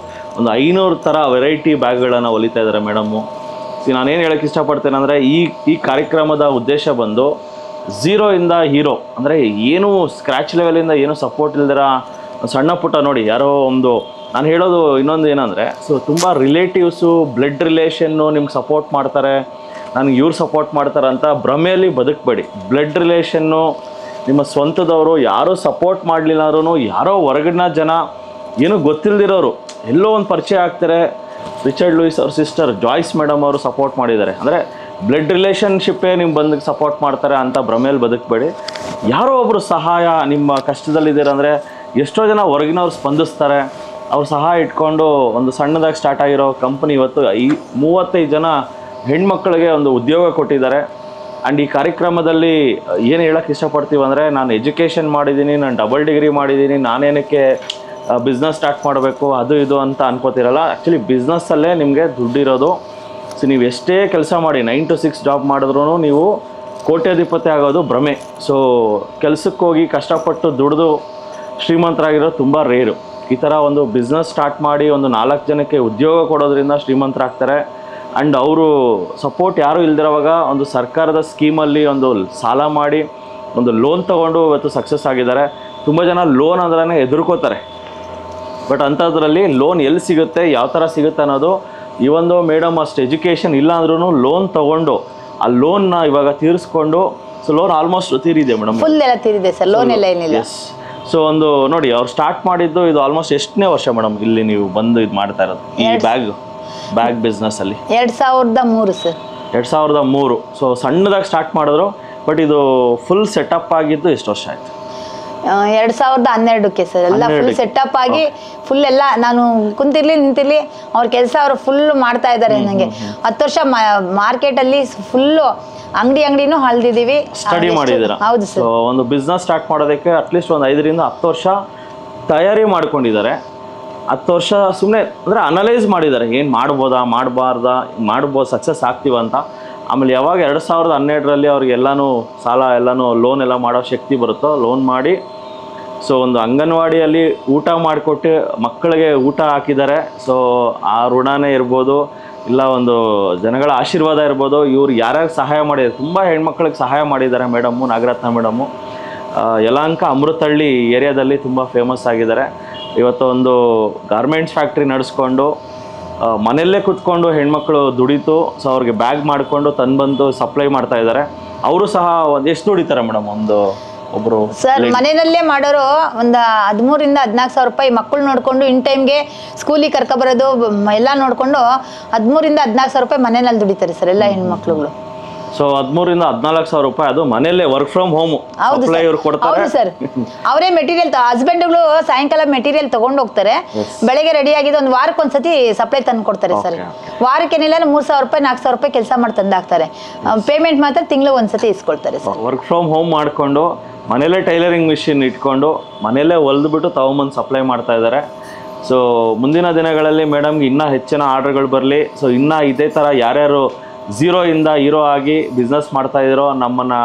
ಒಂದು 500 ಥರ ವೆರೈಟಿ ಬ್ಯಾಗ್ಗಳನ್ನು ಹೊಲಿತಾ ಇದ್ದಾರೆ ಮೇಡಮ್ಮು. ನಾನೇನು ಹೇಳೋಕ್ಕೆ ಇಷ್ಟಪಡ್ತೇನೆ ಅಂದರೆ ಈ ಕಾರ್ಯಕ್ರಮದ ಉದ್ದೇಶ ಬಂದು 0 ಇಂದ ಹೀರೋ, ಅಂದರೆ ಏನು ಸ್ಕ್ರ್ಯಾಚ್ ಲೆವೆಲಿಂದ ಏನು ಸಪೋರ್ಟ್ ಇಲ್ದಿರ ಸಣ್ಣ ಪುಟ್ಟ ನೋಡಿ ಯಾರೋ ಒಂದು, ನಾನು ಹೇಳೋದು ಇನ್ನೊಂದು ಏನಂದರೆ, ಸೊ ತುಂಬ ರಿಲೇಟಿವ್ಸು, ಬ್ಲಡ್ ರಿಲೇಷನ್ನು ನಿಮ್ಗೆ ಸಪೋರ್ಟ್ ಮಾಡ್ತಾರೆ, ನನಗೆ ಇವ್ರು ಸಪೋರ್ಟ್ ಮಾಡ್ತಾರೆ ಅಂತ ಭ್ರಮೆಯಲ್ಲಿ ಬದುಕಬೇಡಿ. ಬ್ಲಡ್ ರಿಲೇಷನ್ನು ನಿಮ್ಮ ಸ್ವಂತದವರು ಯಾರೂ ಸಪೋರ್ಟ್ ಮಾಡಲಿಲ್ಲಾದ್ರೂ ಯಾರೋ ಹೊರಗಡೆ ಜನ ಏನೂ ಗೊತ್ತಿಲ್ಲದಿರೋರು ಎಲ್ಲೋ ಒಂದು ಪರಿಚಯ ಆಗ್ತಾರೆ, ರಿಚರ್ಡ್ ಲೂಯಿಸ್ ಅವ್ರ ಸಿಸ್ಟರ್ ಜಾಯ್ಸ್ ಮೇಡಮ್ ಅವರು ಸಪೋರ್ಟ್ ಮಾಡಿದ್ದಾರೆ. ಅಂದರೆ ಬ್ಲಡ್ ರಿಲೇಷನ್ಶಿಪ್ಪೇ ನಿಮ್ಮ ಬಂದು ಸಪೋರ್ಟ್ ಮಾಡ್ತಾರೆ ಅಂತ ಭ್ರಮೇಲಿ ಬದುಕಬೇಡಿ. ಯಾರೋ ಒಬ್ಬರು ಸಹಾಯ, ನಿಮ್ಮ ಕಷ್ಟದಲ್ಲಿದ್ದೀರಂದರೆ ಎಷ್ಟೋ ಜನ ಹೊರಗಿನವ್ರು ಸ್ಪಂದಿಸ್ತಾರೆ. ಅವ್ರ ಸಹಾಯ ಇಟ್ಕೊಂಡು ಒಂದು ಸಣ್ಣದಾಗಿ ಸ್ಟಾರ್ಟ್ ಆಗಿರೋ ಕಂಪ್ನಿ ಇವತ್ತು 35 ಜನ ಹೆಣ್ಮಕ್ಳಿಗೆ ಒಂದು ಉದ್ಯೋಗ ಕೊಟ್ಟಿದ್ದಾರೆ. ಆ್ಯಂಡ್ ಈ ಕಾರ್ಯಕ್ರಮದಲ್ಲಿ ಏನು ಹೇಳೋಕ್ಕೆ ಇಷ್ಟಪಡ್ತೀವಿ ಅಂದರೆ, ನಾನು ಎಜುಕೇಷನ್ ಮಾಡಿದ್ದೀನಿ, ನಾನು ಡಬಲ್ ಡಿಗ್ರಿ ಮಾಡಿದ್ದೀನಿ, ನಾನೇನಕ್ಕೆ ಬಿಸ್ನೆಸ್ ಸ್ಟಾರ್ಟ್ ಮಾಡಬೇಕು ಅದು ಇದು ಅಂತ ಅನ್ಕೋತಿರಲ್ಲ. ಆ್ಯಕ್ಚುಲಿ ಬಿಸ್ನೆಸ್ಸಲ್ಲೇ ನಿಮಗೆ ದುಡ್ಡಿರೋದು. ಸೊ ನೀವು ಎಷ್ಟೇ ಕೆಲಸ ಮಾಡಿ 9 to 6 ಜಾಬ್ ಮಾಡಿದ್ರೂ ನೀವು ಕೋಟ್ಯಾಧಿಪತಿ ಆಗೋದು ಭ್ರಮೆ. ಸೊ ಕೆಲಸಕ್ಕೆ ಹೋಗಿ ಕಷ್ಟಪಟ್ಟು ದುಡಿದು ಶ್ರೀಮಂತರಾಗಿರೋದು ತುಂಬ ರೇರು. ಈ ಥರ ಒಂದು ಬಿಸ್ನೆಸ್ ಸ್ಟಾರ್ಟ್ ಮಾಡಿ ಒಂದು 4 ಜನಕ್ಕೆ ಉದ್ಯೋಗ ಕೊಡೋದ್ರಿಂದ ಶ್ರೀಮಂತರಾಗ್ತಾರೆ. ಆ್ಯಂಡ್ ಅವರು ಸಪೋರ್ಟ್ ಯಾರೂ ಇಲ್ದಿರೋವಾಗ ಒಂದು ಸರ್ಕಾರದ ಸ್ಕೀಮಲ್ಲಿ ಒಂದು ಸಾಲ ಮಾಡಿ ಒಂದು ಲೋನ್ ತೊಗೊಂಡು ಇವತ್ತು ಸಕ್ಸಸ್ ಆಗಿದ್ದಾರೆ. ತುಂಬ ಜನ ಲೋನ್ ಅಂದ್ರೆ ಹೆದರ್ಕೋತಾರೆ. ಬಟ್ ಅಂಥದ್ರಲ್ಲಿ ಲೋನ್ ಎಲ್ಲಿ ಸಿಗುತ್ತೆ, ಯಾವ ಥರ ಸಿಗುತ್ತೆ ಅನ್ನೋದು, ಈ ಒಂದು ಮೇಡಮ್ ಅಷ್ಟು ಎಜುಕೇಷನ್ ಇಲ್ಲ ಅಂದ್ರೂ ಲೋನ್ ತೊಗೊಂಡು ಆ ಲೋನ್ನ ಇವಾಗ ತೀರಿಸ್ಕೊಂಡು, ಸೊ ಲೋನ್ ಆಲ್ಮೋಸ್ಟ್ ತೀರಿದೆ ಮೇಡಮ್, ಫುಲ್ ಎಲ್ಲ ತೀರಿದೆ ಸರ್, ಲೋನ್ ಎಲ್ಲ ಏನಿಲ್ಲ. ಎಸ್. ಸೊ ಒಂದು ನೋಡಿ, ಅವ್ರು ಸ್ಟಾರ್ಟ್ ಮಾಡಿದ್ದು ಇದು ಆಲ್ಮೋಸ್ಟ್ ಎಷ್ಟನೇ ವರ್ಷ ಮೇಡಮ್ ಇಲ್ಲಿ ನೀವು ಬಂದು ಇದು ಮಾಡ್ತಾ ಇರೋದು ಈ ಬ್ಯಾಗ್ ಬಿಸ್ನೆಸ್ಸಲ್ಲಿ? 2003 ಸರ್. 2003. ಸೊ ಸಣ್ಣದಾಗಿ ಸ್ಟಾರ್ಟ್ ಮಾಡಿದ್ರು, ಬಟ್ ಇದು ಫುಲ್ ಸೆಟಪ್ ಆಗಿದ್ದು ಎಷ್ಟು ವರ್ಷ ಆಯಿತು? 2012ಕ್ಕೆ ಸರ್. ಎಲ್ಲ ಫುಲ್ ಸೆಟಪ್ ಆಗಿ ಫುಲ್ ಎಲ್ಲ ನಾನು ಕುಂತಿರ್ಲಿ ನಿಂತಿರ್ಲಿ ಅವ್ರ ಕೆಲಸ ಅವರು ಫುಲ್ ಮಾಡ್ತಾ ಇದ್ದಾರೆ. ನನಗೆ 10 ವರ್ಷ ಮಾರ್ಕೆಟಲ್ಲಿ ಫುಲ್ಲು ಅಂಗಡಿನೂ ಹಳ್ದಿದ್ದೀವಿ, ಸ್ಟಡಿ ಮಾಡಿದ್ದೀರಾ? ಹೌದು ಸರ್. ಒಂದು ಬಿಸ್ನೆಸ್ ಸ್ಟಾರ್ಟ್ ಮಾಡೋದಕ್ಕೆ ಅಟ್ಲೀಸ್ಟ್ ಒಂದು 5 ರಿಂದ 10 ವರ್ಷ ತಯಾರಿ ಮಾಡ್ಕೊಂಡಿದ್ದಾರೆ. 10 ವರ್ಷ ಸುಮ್ಮನೆ ಅಂದರೆ ಅನಲೈಸ್ ಮಾಡಿದ್ದಾರೆ, ಏನು ಮಾಡ್ಬೋದಾ ಮಾಡ್ಬೋದು, ಸಕ್ಸಸ್ ಆಗ್ತೀವ ಅಂತ. ಆಮೇಲೆ ಯಾವಾಗ 2012ರಲ್ಲಿ ಅವ್ರಿಗೆ ಎಲ್ಲನೂ ಸಾಲ ಲೋನ್ ಎಲ್ಲ ಮಾಡೋ ಶಕ್ತಿ ಬರುತ್ತೋ ಲೋನ್ ಮಾಡಿ, ಸೊ ಒಂದು ಅಂಗನವಾಡಿಯಲ್ಲಿ ಊಟ ಮಾಡಿಕೊಟ್ಟು ಮಕ್ಕಳಿಗೆ ಊಟ ಹಾಕಿದ್ದಾರೆ. ಸೊ ಆ ಋಣನೇ ಇರ್ಬೋದು, ಇಲ್ಲ ಒಂದು ಜನಗಳ ಆಶೀರ್ವಾದ ಇರ್ಬೋದು. ಇವ್ರು ಯಾರ್ಯಾರು ಸಹಾಯ ಮಾಡಿದ್ದಾರೆ, ತುಂಬ ಹೆಣ್ಮಕ್ಳಿಗೆ ಸಹಾಯ ಮಾಡಿದ್ದಾರೆ ಮೇಡಮ್ಮು, ನಾಗರತ್ನ ಮೇಡಮ್ಮು. ಯಲಹಂಕ ಅಮೃತಹಳ್ಳಿ ಏರಿಯಾದಲ್ಲಿ ತುಂಬ ಫೇಮಸ್ ಆಗಿದ್ದಾರೆ. ಇವತ್ತು ಒಂದು ಗಾರ್ಮೆಂಟ್ಸ್ ಫ್ಯಾಕ್ಟ್ರಿ ನಡೆಸ್ಕೊಂಡು ಮನೆಯಲ್ಲೇ ಕೂತ್ಕೊಂಡು ಹೆಣ್ಮಕ್ಳು ದುಡಿತು. ಸೊ ಅವ್ರಿಗೆ ಬ್ಯಾಗ್ ಮಾಡಿಕೊಂಡು ತಂದು ಸಪ್ಲೈ ಮಾಡ್ತಾ ಇದ್ದಾರೆ. ಅವರು ಸಹ ಎಷ್ಟು ದುಡಿತಾರೆ ಮೇಡಮ್ ಒಬ್ಬರು ಸರ್? ಮನೆಯಲ್ಲೇ ಮಾಡೋರು ಒಂದು 13 ರಿಂದ 14 ಸಾವಿರ ರೂಪಾಯಿ ಮಕ್ಕಳು ನೋಡಿಕೊಂಡು ಇನ್ ಟೈಮ್ಗೆ ಸ್ಕೂಲಿಗೆ ಕರ್ಕೊಬರೋದು ಎಲ್ಲ ನೋಡಿಕೊಂಡು 13 ರಿಂದ 14 ಸಾವಿರ ರೂಪಾಯಿ ಮನೆಯಲ್ಲಿ ದುಡಿತಾರೆ ಸರ್ ಎಲ್ಲ ಹೆಣ್ಮಕ್ಳುಗಳು. ಸೊ 13 ರಿಂದ 14 ಸಾವಿರ ರೂಪಾಯಿ ಅದು ಮನೆಯಲ್ಲೇ ವರ್ಕ್ ಫ್ರಮ್ ಹೋಮ್ ಇವ್ರು ಕೊಡ್ತಾರೆ. ಹೌದು ಸರ್. ಅವರೇ ಮೆಟೀರಿಯಲ್, ಹಸ್ಬೆಂಡ್ಗಳು ಸಾಯಂಕಾಲ ಮೆಟೀರಿಯಲ್ ತಗೊಂಡು ಹೋಗ್ತಾರೆ, ಬೆಳಗ್ಗೆ ರೆಡಿ ಆಗಿದೆ ಒಂದು ವಾರಕ್ಕೆ ಒಂದ್ಸತಿ ಸಪ್ಲೈ ತಂದು ಕೊಡ್ತಾರೆ ಸರ್. ವಾರಕ್ಕೇನಿಲ್ಲ 3 ಸಾವಿರ ರೂಪಾಯಿ 4 ಸಾವಿರ ರೂಪಾಯಿ ಕೆಲಸ ಮಾಡಿ ತಂದಾಕ್ತಾರೆ. ಪೇಮೆಂಟ್ ಮಾತ್ರ ತಿಂಗಳು ಒಂದ್ಸತಿ ಇಸ್ಕೊಳ್ತಾರೆ ಸರ್. ವರ್ಕ್ ಫ್ರಮ್ ಹೋಮ್ ಮಾಡಿಕೊಂಡು ಮನೇಲೇ ಟೈಲರಿಂಗ್ ಮಿಷಿನ್ ಇಟ್ಕೊಂಡು ಮನೇಲೇ ಹೊಲ್ದುಬಿಟ್ಟು ತಗೊಂಬಂದು ಸಪ್ಲೈ ಮಾಡ್ತಾ ಇದ್ದಾರೆ. ಸೊ ಮುಂದಿನ ದಿನಗಳಲ್ಲಿ ಮೇಡಮ್ಗೆ ಇನ್ನೂ ಹೆಚ್ಚಿನ ಆರ್ಡರ್ಗಳು ಬರಲಿ. ಸೊ ಇನ್ನೂ ಇದೇ ಥರ ಯಾರ್ಯಾರು 0 ಇಂದ ಹೀರೋ ಆಗಿ ಬಿಸ್ನೆಸ್ ಮಾಡ್ತಾ ಇದ್ದೀರೋ ನಮ್ಮನ್ನು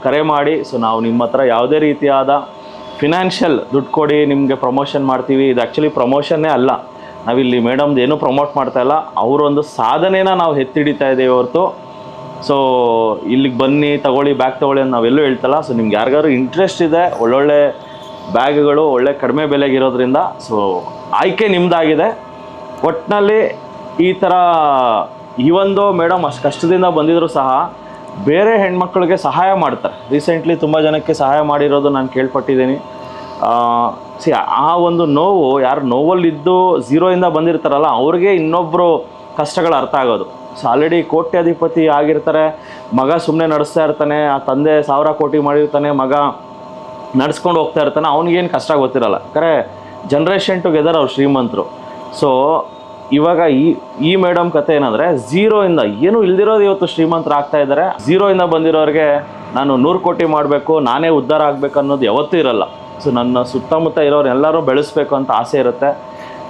ಕರೆ ಮಾಡಿ. ಸೊ ನಾವು ನಿಮ್ಮ ಹತ್ರ ಯಾವುದೇ ರೀತಿಯಾದ ಫಿನಾನ್ಷಿಯಲ್ ದುಡ್ಡು ಕೊಡಿ ನಿಮಗೆ ಪ್ರಮೋಷನ್ ಮಾಡ್ತೀವಿ. ಇದು ಆ್ಯಕ್ಚುಲಿ ಪ್ರಮೋಷನ್ನೇ ಅಲ್ಲ, ನಾವಿಲ್ಲಿ ಮೇಡಮ್ದು ಏನೂ ಪ್ರಮೋಟ್ ಮಾಡ್ತಾ ಇಲ್ಲ, ಅವರೊಂದು ಸಾಧನೆನ ನಾವು ಎತ್ತಿಡಿತಾ ಇದ್ದೀವಿ ಹೊರತು. ಸೊ ಇಲ್ಲಿಗೆ ಬನ್ನಿ ತಗೊಳ್ಳಿ ಬ್ಯಾಗ್ ತೊಗೊಳ್ಳಿ ಅಂತ ನಾವೆಲ್ಲೂ ಹೇಳ್ತಲ್ಲ. ಸೊ ನಿಮ್ಗೆ ಯಾರಿಗಾದ್ರು ಇಂಟ್ರೆಸ್ಟ್ ಇದೆ, ಒಳ್ಳೊಳ್ಳೆ ಬ್ಯಾಗ್ಗಳು ಒಳ್ಳೆ ಕಡಿಮೆ ಬೆಲೆಗಿರೋದ್ರಿಂದ ಸೊ ಆಯ್ಕೆ ನಿಮ್ಮದಾಗಿದೆ. ಒಟ್ಟಿನಲ್ಲಿ ಈ ಥರ ಈ ಒಂದು ಮೇಡಮ್ ಅಷ್ಟು ಕಷ್ಟದಿಂದ ಬಂದಿದ್ರು ಸಹ ಬೇರೆ ಹೆಣ್ಮಕ್ಳಿಗೆ ಸಹಾಯ ಮಾಡ್ತಾರೆ. ರೀಸೆಂಟ್ಲಿ ತುಂಬ ಜನಕ್ಕೆ ಸಹಾಯ ಮಾಡಿರೋದು ನಾನು ಕೇಳ್ಪಟ್ಟಿದ್ದೀನಿ. ಆ ಒಂದು ನೋವು, ಯಾರು ನೋವಲ್ಲಿದ್ದು 0 ಇಂದ ಬಂದಿರ್ತಾರಲ್ಲ ಅವ್ರಿಗೆ ಇನ್ನೊಬ್ಬರು ಕಷ್ಟಗಳು ಅರ್ಥ ಆಗೋದು. ಸೊ ಆಲ್ರೆಡಿ ಕೋಟ್ಯಾಧಿಪತಿ ಆಗಿರ್ತಾರೆ, ಮಗ ಸುಮ್ಮನೆ ನಡೆಸ್ತಾ ಇರ್ತಾನೆ, ಆ ತಂದೆ 1000 ಕೋಟಿ ಮಾಡಿರ್ತಾನೆ, ಮಗ ನಡೆಸ್ಕೊಂಡು ಹೋಗ್ತಾ ಇರ್ತಾನೆ, ಅವ್ನಿಗೇನು ಕಷ್ಟ ಗೊತ್ತಿರಲ್ಲ. ಕರೆ ಜನ್ರೇಷನ್ ಟುಗೆದರ್ ಅವ್ರು ಶ್ರೀಮಂತರು. ಸೊ ಇವಾಗ ಈ ಮೇಡಮ್ ಕತೆ ಏನಂದರೆ 0 ಇಂದ ಏನೂ ಇಲ್ದಿರೋದು ಇವತ್ತು ಶ್ರೀಮಂತರು ಆಗ್ತಾ ಇದ್ದಾರೆ. 0 ಇಂದ ಬಂದಿರೋರಿಗೆ ನಾನು 100 ಕೋಟಿ ಮಾಡಬೇಕು, ನಾನೇ ಉದ್ಧಾರ ಆಗಬೇಕು ಅನ್ನೋದು ಯಾವತ್ತೂ ಇರಲ್ಲ. ಸೊ ನನ್ನ ಸುತ್ತಮುತ್ತ ಇರೋರೆಲ್ಲರೂ ಬೆಳೆಸ್ಬೇಕು ಅಂತ ಆಸೆ ಇರುತ್ತೆ.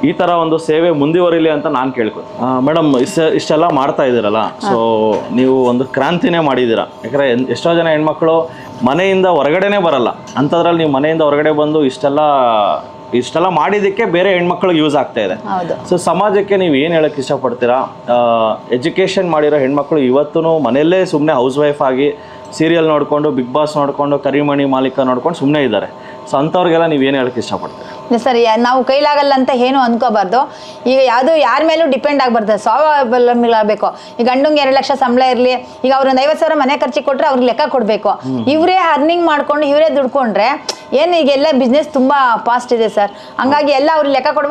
ಈ ಥರ ಒಂದು ಸೇವೆ ಮುಂದುವರಿಲಿ ಅಂತ ನಾನು ಕೇಳ್ಕೊತೀನಿ. ಮೇಡಮ್ ಇಷ್ಟೆಲ್ಲ ಮಾಡ್ತಾ ಇದ್ದೀರಲ್ಲ, ಸೊ ನೀವು ಒಂದು ಕ್ರಾಂತಿನೇ ಮಾಡಿದ್ದೀರಾ. ಯಾಕಂದರೆ ಎಷ್ಟೋ ಜನ ಹೆಣ್ಮಕ್ಳು ಮನೆಯಿಂದ ಹೊರಗಡೆನೇ ಬರಲ್ಲ, ಅಂಥದ್ರಲ್ಲಿ ನೀವು ಮನೆಯಿಂದ ಹೊರಗಡೆ ಬಂದು ಇಷ್ಟೆಲ್ಲ ಮಾಡಿದ್ದಕ್ಕೆ ಬೇರೆ ಹೆಣ್ಮಕ್ಳಿಗೆ ಯೂಸ್ ಆಗ್ತಾ ಇದೆ. ಸೊ ಸಮಾಜಕ್ಕೆ ನೀವು ಏನು ಹೇಳಕ್ಕೆ ಇಷ್ಟಪಡ್ತೀರಾ? ಎಜುಕೇಷನ್ ಮಾಡಿರೋ ಹೆಣ್ಮಕ್ಳು ಇವತ್ತೂ ಮನೆಯಲ್ಲೇ ಸುಮ್ಮನೆ ಹೌಸ್ ವೈಫ್ ಆಗಿ ಸೀರಿಯಲ್ ನೋಡಿಕೊಂಡು, ಬಿಗ್ ಬಾಸ್ ನೋಡಿಕೊಂಡು, ಕರಿಮಣಿ ಮಾಲೀಕ ನೋಡ್ಕೊಂಡು ಸುಮ್ಮನೆ ಇದ್ದಾರೆ. ಸೊ ಅಂಥವ್ರಿಗೆಲ್ಲ ನೀವು ಏನು ಹೇಳಕ್ಕೆ ಇಷ್ಟಪಡ್ತೀರಾ? ಸರ್, ನಾವು ಕೈಲಾಗಲ್ಲ ಅಂತ ಏನು ಅನ್ಕೋಬಾರ್ದು. ಈಗ ಯಾವುದು ಯಾರ ಮೇಲೂ ಡಿಪೆಂಡ್ ಆಗಬಾರ್ದು, ಸ್ವಾವಲಂಬಿಗಳಾಗಬೇಕು. ಈಗ ಗಂಡಂಗೆ 2 ಲಕ್ಷ ಸಂಬಳ ಇರಲಿ, ಈಗ ಅವ್ರೊಂದು 50 ಸಾವಿರ ಮನೆ ಖರ್ಚಿಗೆ ಕೊಟ್ಟರೆ ಅವ್ರಿಗೆ ಲೆಕ್ಕ ಕೊಡಬೇಕು. ಇವರೇ ಅರ್ನಿಂಗ್ ಮಾಡ್ಕೊಂಡು ಇವರೇ ದುಡ್ಕೊಂಡ್ರೆ ಏನು ಈಗೆಲ್ಲ ಬಿಸ್ನೆಸ್ ತುಂಬ ಫಾಸ್ಟ್ ಇದೆ ಸರ್. ಹಂಗಾಗಿ ಎಲ್ಲ ಅವ್ರು ಲೆಕ್ಕ ಕೊಡೋ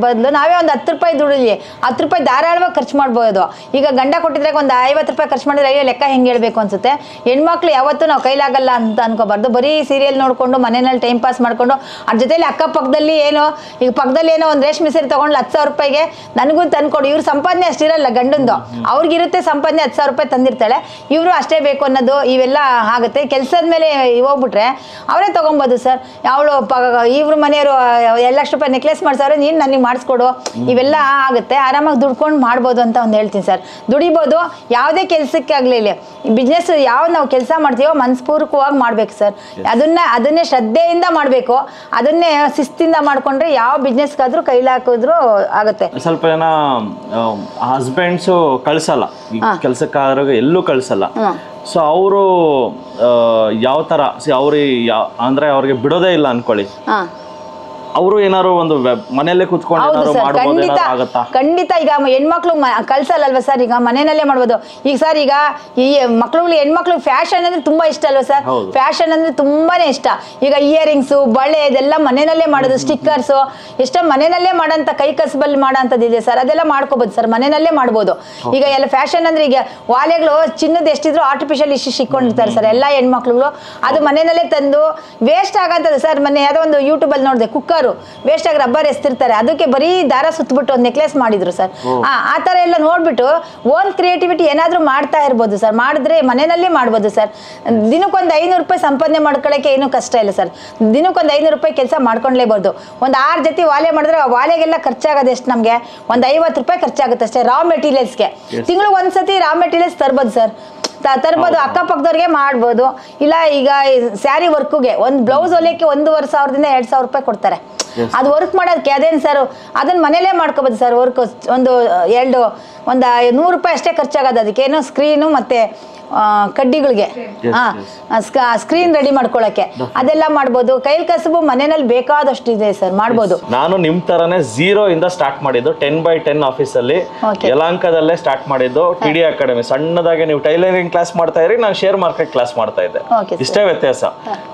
ಬದಲು ನಾವೇ ಒಂದು 10 ರೂಪಾಯಿ ದುಡಿಲಿ, 10 ರೂಪಾಯಿ ಧಾರಾಳವಾಗಿ ಖರ್ಚು ಮಾಡ್ಬೋದು. ಈಗ ಗಂಡ ಕೊಟ್ಟಿದ್ರೆ ಒಂದು 50 ರೂಪಾಯಿ ಖರ್ಚು ಮಾಡಿದ್ರೆ ಅಯ್ಯೋ ಲೆಕ್ಕ ಹೆಂಗೆ ಹೇಳ್ಬೇಕು ಅನ್ಸುತ್ತೆ. ಹೆಣ್ಮಕ್ಳು ಯಾವತ್ತೂ ನಾವು ಕೈಲಾಗಲ್ಲ ಅಂತ ಅನ್ಕೋಬಾರ್ದು. ಬರೀ ಸೀರಿಯಲ್ ನೋಡಿಕೊಂಡು ಮನೆಯಲ್ಲಿ ಟೈಮ್ ಪಾಸ್ ಮಾಡ್ಕೊಂಡು ಅದ್ರ ಜೊತೆಲಿ ಅಕ್ಕಪಕ್ಕದಲ್ಲಿ ಏನೋ ಈಗ ಪಕ್ಕದಲ್ಲಿ ಏನೋ ಒಂದು ರೇಷ್ಮೆ ಸೀರೆ ತೊಗೊಂಡು 10,000 ರೂಪಾಯಿಗೆ ನನಗೂ ತಂದ್ಕೊಡು. ಇವ್ರ ಸಂಪಾದನೆ ಅಷ್ಟಿರಲ್ಲ ಗಂಡಂದು, ಅವ್ರಿಗಿರುತ್ತೆ ಸಂಪಾದನೆ 10,000 ರೂಪಾಯಿ ತಂದಿರ್ತಾಳೆ, ಇವರು ಅಷ್ಟೇ ಬೇಕು ಅನ್ನೋದು ಇವೆಲ್ಲ ಆಗುತ್ತೆ. ಕೆಲಸದ ಮೇಲೆ ಹೋಗ್ಬಿಟ್ರೆ ಅವರೇ ತೊಗೊಬೋದು ಸರ್. ಅವಳು ಇವ್ರ ಮನೆಯವರು 2 ಲಕ್ಷ ರೂಪಾಯಿ ನೆಕ್ಲೆಸ್ ಮಾಡ್ಸವ್ರೆ, ನೀನು ನನಗೆ ಮಾಡಿಸ್ಕೊಡು, ಇವೆಲ್ಲ ಆಗುತ್ತೆ. ಆರಾಮಾಗಿ ದುಡ್ಕೊಂಡು ಮಾಡ್ಬೋದು ಅಂತ ಒಂದು ಹೇಳ್ತೀನಿ ಸರ್. ದುಡಿಬೋದು, ಯಾವುದೇ ಕೆಲಸಕ್ಕೆ ಆಗಲಿ ಬಿಸ್ನೆಸ್ ಯಾವ್ದು ನಾವು ಕೆಲಸ ಮಾಡ್ತೀವೋ ಮನಸ್ಪೂರ್ವಕವಾಗಿ ಮಾಡ್ಬೇಕು ಸರ್. ಅದನ್ನೇ ಶ್ರದ್ಧೆಯಿಂದ ಮಾಡಬೇಕು. ಅದನ್ನೇ ಶಿಸ್ತಿಂದ ಮಾಡ್ಕೊಂಡ್ರೆ ಯಾವ ಬಿಸ್ನೆಸ್ಗಾದ್ರೂ ಕೈಲಾಕಿದ್ರು ಆಗುತ್ತೆ. ಸ್ವಲ್ಪ ಜನ ಹಸ್ಬೆಂಡ್ಸು ಕಳ್ಸಲ್ಲ, ಕೆಲಸಕ್ಕಾದ್ರೂ ಎಲ್ಲೂ ಕಳ್ಸಲ್ಲ. ಸೊ ಅವರು ಯಾವ ಥರ ಅಂದ್ರೆ ಅವ್ರಿಗೆ ಬಿಡೋದೇ ಇಲ್ಲ ಅನ್ಕೊಳ್ಳಿ, ಅವರು ಏನಾರು ಒಂದು ಮನೆಯಲ್ಲೇ ಕುತ್ಕೊಂಡು ಏನಾರು ಮಾಡ್ಬೋದು, ಆಗುತ್ತಾ? ಖಂಡಿತ. ಈಗ ಹೆಣ್ಮಕ್ಳು ಕಳ್ಸಲ್ಲಲ್ವ ಸರ್, ಈಗ ಮನೆಯಲ್ಲೇ ಮಾಡ್ಬೋದು. ಈಗ ಸರ್ ಈಗ ಈ ಮಕ್ಳುಗಳು ಹೆಣ್ಮಕ್ಳು ಫ್ಯಾಷನ್ ಅಂದ್ರೆ ತುಂಬಾ ಇಷ್ಟ ಅಲ್ವಾ ಸರ್? ಫ್ಯಾಷನ್ ಅಂದ್ರೆ ತುಂಬಾನೇ ಇಷ್ಟ. ಈಗ ಇಯರಿಂಗ್ಸು, ಬಳೆ ಇದೆಲ್ಲ ಮನೆಯಲ್ಲೇ ಮಾಡೋದು, ಸ್ಟಿಕ್ಕರ್ಸು ಎಷ್ಟೋ ಮನೆಯಲ್ಲೇ ಮಾಡೋಂಥ ಕೈ ಕಸಬಲ್ಲಿ ಮಾಡೋಂಥದ್ದು ಇದೆ ಸರ್. ಅದೆಲ್ಲ ಮಾಡ್ಕೋಬೋದು ಸರ್, ಮನೆಯಲ್ಲೇ ಮಾಡ್ಬೋದು. ಈಗ ಎಲ್ಲ ಫ್ಯಾಷನ್ ಅಂದ್ರೆ ಈಗ ವಾಲೆಗಳು ಚಿನ್ನದ ಎಷ್ಟಿದ್ರು ಆರ್ಟಿಫಿಷಿಯಲ್ ಇಷ್ಟು ಸಿಕ್ಕೊಂಡಿರ್ತಾರೆ ಸರ್ ಎಲ್ಲ ಹೆಣ್ಮಕ್ಳುಗಳು. ಅದು ಮನೆಯಲ್ಲೇ ತಂದು ವೇಸ್ಟ್ ಆಗಂತದ್ದು ಸರ್. ಮೊನ್ನೆ ಯಾವುದೋ ಒಂದು ಯೂಟ್ಯೂಬಲ್ಲಿ ನೋಡಿದೆ, ಕುಕ್ಕರ್ ವೇಸ್ಟ್ ಆಗಿ ರಬ್ಬರ್ ಎಸ್ತಿರ್ತಾರೆ, ಅದಕ್ಕೆ ಬರೀ ದಾರ ಸುತ್ತಬಿಟ್ಟು ಒಂದು ನೆಕ್ಲೆಸ್ ಮಾಡಿದ್ರು ಸರ್. ಆ ಥರ ಎಲ್ಲ ನೋಡ್ಬಿಟ್ಟು ಓನ್ ಕ್ರಿಯೇಟಿವಿಟಿ ಏನಾದರೂ ಮಾಡ್ತಾ ಇರ್ಬೋದು ಸರ್. ಮಾಡಿದ್ರೆ ಮನೆಯಲ್ಲೇ ಮಾಡ್ಬೋದು ಸರ್. ದಿನಕ್ಕೊಂದು 500 ರೂಪಾಯಿ ಸಂಪಾದನೆ ಮಾಡ್ಕೊಳ್ಳೋಕ್ಕೆ ಏನೂ ಕಷ್ಟ ಇಲ್ಲ ಸರ್. ದಿನಕ್ಕೊಂದು 500 ರೂಪಾಯಿ ಕೆಲಸ ಮಾಡ್ಕೊಂಡ್ಲೇಬೋದು. ಒಂದು 6 ಜೊತೆ ವಾಲೆ ಮಾಡಿದ್ರೆ ವಾಲೆಗೆಲ್ಲ ಖರ್ಚಾಗೋದು ಎಷ್ಟು ನಮಗೆ? ಒಂದು 50 ರೂಪಾಯಿ ಖರ್ಚಾಗುತ್ತೆ ಅಷ್ಟೇ ರಾ ಮೆಟೀರಿಯಲ್ಸ್ಗೆ. ತಿಂಗಳಿಗೆ ಒಂದ್ಸತಿ ರಾ ಮೆಟೀರಿಯಲ್ಸ್ ತರ್ಬೋದು ಸರ್, ತರ್ಬೋದು. ಅಕ್ಕಪಕ್ಕದವ್ರಿಗೆ ಮಾಡ್ಬೋದು. ಇಲ್ಲ ಈಗ ಸ್ಯಾರಿ ವರ್ಕ್ಗೆ ಒಂದು ಬ್ಲೌಸ್ ಹೊಲಿಯೋಕ್ಕೆ 1,500ದಿಂದ 2,000 ರೂಪಾಯಿ ಕೊಡ್ತಾರೆ. ಅದು ವರ್ಕ್ ಮಾಡೋದಕ್ಕೆ ಅದೇನು ಸರ್, ಅದನ್ನ ಮನೇಲೇ ಮಾಡ್ಕೋಬೋದು ಸರ್. ವರ್ಕ್ ಒಂದು 100 ರೂಪಾಯಿ ಅಷ್ಟೇ ಖರ್ಚಾಗೋದು. ಅದಕ್ಕೆ ಏನೋ ಸ್ಕ್ರೀನು ಮತ್ತೆ ಕಡ್ಡಿಗಳಿಗೆ ಸ್ಕ್ರೀನ್ ರೆಡಿ ಮಾಡ್ಕೊಳ್ಳೋಕ್ಕೆ ಅದೆಲ್ಲ ಮಾಡ್ಬೋದು. ಕೈಲ್ ಕಸಬು ಮನೆಯಲ್ಲಿ ಬೇಕಾದಷ್ಟು ಇದೆ ಸರ್, ಮಾಡ್ಬೋದು. ನಾನು ನಿಮ್ ತರನೇ 0 ಇಂದ ಸ್ಟಾರ್ಟ್ ಮಾಡಿದ್ದು 10x10 ಆಫೀಸಲ್ಲಿ ಯಲಹಂಕದಲ್ಲೇ ಸ್ಟಾರ್ಟ್ ಮಾಡಿದ್ದು. ಟಿಡಿ ಅಕಾಡೆಮಿ ಸಣ್ಣದಾಗಿ ನೀವು ಟೈಲರಿಂಗ್ ಕ್ಲಾಸ್ ಮಾಡ್ತಾ ಇದ್ರಿ, ನಾನು ಶೇರ್ ಮಾರ್ಕೆಟ್ ಕ್ಲಾಸ್ ಮಾಡ್ತಾ ಇದ್ದೆ. ಇಷ್ಟೇ ವ್ಯತ್ಯಾಸ.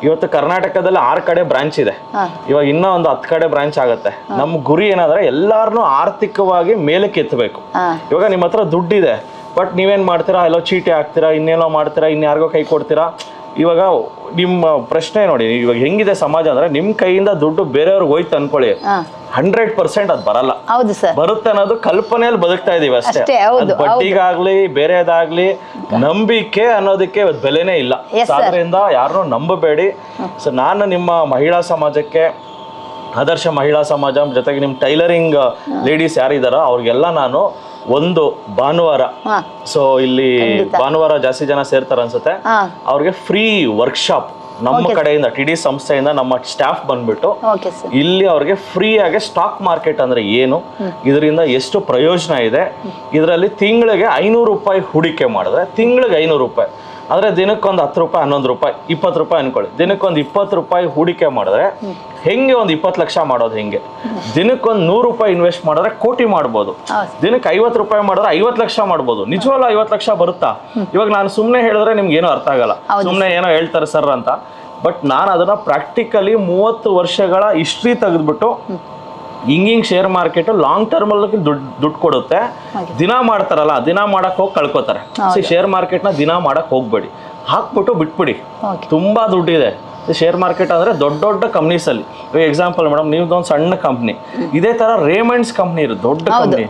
ಇವತ್ತು ಕರ್ನಾಟಕದಲ್ಲಿ 6 ಕಡೆ ಬ್ರಾಂಚ್ ಇದೆ, ಇವಾಗ ಇನ್ನೂ ಒಂದು 10 ಕಡೆ ಬ್ರಾಂಚ್ ಆಗುತ್ತೆ. ನಮ್ಮ ಗುರಿ ಏನಾದ್ರೆ ಎಲ್ಲಾರನ್ನೂ ಆರ್ಥಿಕವಾಗಿ ಮೇಲಕ್ಕೆ ಎತ್ತಬೇಕು. ಇವಾಗ ನಿಮ್ಮ ಹತ್ರ ದುಡ್ಡಿದೆ, ಬಟ್ ನೀವೇನು ಮಾಡ್ತೀರಾ, ಎಲ್ಲೋ ಚೀಟಿ ಹಾಕ್ತೀರಾ, ಇನ್ನೇನೋ ಮಾಡ್ತೀರಾ, ಇನ್ಯಾರಿಗೋ ಕೈ ಕೊಡ್ತೀರಾ. ಇವಾಗ ನಿಮ್ಮ ಪ್ರಶ್ನೆ ನೋಡಿ, ಇವಾಗ ಹೆಂಗಿದೆ ಸಮಾಜ ಅಂದ್ರೆ, ನಿಮ್ಮ ಕೈಯಿಂದ ದುಡ್ಡು ಬೇರೆಯವ್ರಿಗೆ ಹೋಯ್ತು ಅನ್ಕೊಳ್ಳಿ, 100% ಅದು ಬರಲ್ಲ. ಬರುತ್ತೆ ಅನ್ನೋದು ಕಲ್ಪನೆಯಲ್ಲಿ ಬದುಕ್ತಾ ಇದೀವಿ ಅಷ್ಟೇ. ಬಡ್ಡಿಗಾಗ್ಲಿ ಬೇರೆದಾಗ್ಲಿ ನಂಬಿಕೆ ಅನ್ನೋದಕ್ಕೆ ಬೆಲೆನೇ ಇಲ್ಲ. ಅದರಿಂದ ಯಾರನ್ನೂ ನಂಬಬೇಡಿ. ಸೊ ನಾನು ನಿಮ್ಮ ಮಹಿಳಾ ಸಮಾಜಕ್ಕೆ, ಆದರ್ಶ ಮಹಿಳಾ ಸಮಾಜ ಜೊತೆಗೆ ನಿಮ್ಮ ಟೈಲರಿಂಗ್ ಲೇಡೀಸ್ ಯಾರಿದಾರೋ ಅವ್ರಿಗೆಲ್ಲ ನಾನು ಒಂದು ಭಾನುವಾರ, ಸೊ ಇಲ್ಲಿ ಭಾನುವಾರ ಜಾಸ್ತಿ ಜನ ಸೇರ್ತಾರೆ ಅನ್ಸುತ್ತೆ, ಅವ್ರಿಗೆ ಫ್ರೀ ವರ್ಕ್ಶಾಪ್ ನಮ್ಮ ಕಡೆಯಿಂದ ಟಿಡಿ ಸಂಸ್ಥೆಯಿಂದ ನಮ್ಮ ಸ್ಟಾಫ್ ಬಂದ್ಬಿಟ್ಟು ಇಲ್ಲಿ ಅವ್ರಿಗೆ ಫ್ರೀ ಆಗಿ ಸ್ಟಾಕ್ ಮಾರ್ಕೆಟ್ ಅಂದ್ರೆ ಏನು, ಇದರಿಂದ ಎಷ್ಟು ಪ್ರಯೋಜನ ಇದೆ, ಇದರಲ್ಲಿ ತಿಂಗಳಿಗೆ 500 ರೂಪಾಯಿ ಹೂಡಿಕೆ ಮಾಡಿದ್ರೆ ತಿಂಗಳಿಗೆ 500 ರೂಪಾಯಿ ಅಂದ್ರೆ ದಿನಕ್ಕೊಂದು 10 ರೂಪಾಯಿ 11 ರೂಪಾಯಿ 20 ರೂಪಾಯಿ ಅನ್ಕೊಳ್ಳಿ. ದಿನಕ್ಕೊಂದು 20 ರೂಪಾಯಿ ಹೂಡಿಕೆ ಮಾಡಿದ್ರೆ ಹೆಂಗೆ ಒಂದು 20 ಲಕ್ಷ ಮಾಡೋದು, ಹೆಂಗೆ ದಿನಕ್ಕೊಂದು 100 ರೂಪಾಯಿ ಇನ್ವೆಸ್ಟ್ ಮಾಡಿದ್ರೆ ಕೋಟಿ ಮಾಡ್ಬೋದು. ದಿನಕ್ಕೆ 50 ರೂಪಾಯಿ ಮಾಡಿದ್ರೆ 50 ಲಕ್ಷ ಮಾಡ್ಬೋದು. ನಿಜವಲ್ಲ 50 ಲಕ್ಷ ಬರುತ್ತಾ? ಇವಾಗ ನಾನು ಸುಮ್ಮನೆ ಹೇಳಿದ್ರೆ ನಿಮ್ಗೆ ಏನೋ ಅರ್ಥ ಆಗಲ್ಲ, ಸುಮ್ಮನೆ ಏನೋ ಹೇಳ್ತಾರೆ ಸರ್ ಅಂತ. ಬಟ್ ನಾನು ಅದನ್ನ ಪ್ರಾಕ್ಟಿಕಲಿ 30 ವರ್ಷಗಳ ಹಿಸ್ಟ್ರಿ ತೆಗೆದ್ಬಿಟ್ಟು ಹಿಂಗಿಂಗ್ ಶೇರ್ ಮಾರ್ಕೆಟ್ ಲಾಂಗ್ ಟರ್ಮ್ ಅಲ್ಲಿ ದುಡ್ಡು ಕೊಡುತ್ತೆ. ದಿನ ಮಾಡ್ತಾರಲ್ಲ, ದಿನ ಮಾಡಕ್ ಹೋಗಿ ಕಳ್ಕೊತಾರೆ. ಶೇರ್ ಮಾರ್ಕೆಟ್ ನ ದಿನ ಮಾಡಕ್ ಹೋಗ್ಬೇಡಿ, ಹಾಕ್ಬಿಟ್ಟು ಬಿಟ್ಬಿಡಿ. ತುಂಬಾ ದುಡ್ಡಿದೆ ಶೇರ್ ಮಾರ್ಕೆಟ್ ಅಂದ್ರೆ ದೊಡ್ಡ ದೊಡ್ಡ ಕಂಪ್ನೀಸ್ ಅಲ್ಲಿ. ಎಕ್ಸಾಂಪಲ್ ಮೇಡಮ್, ನೀವ್ದೊಂದು ಸಣ್ಣ ಕಂಪ್ನಿ, ಇದೇ ತರ ರೇಮಂಡ್ಸ್ ಕಂಪ್ನಿ ಇದೆ, ದೊಡ್ಡ ಕಂಪ್ನಿ.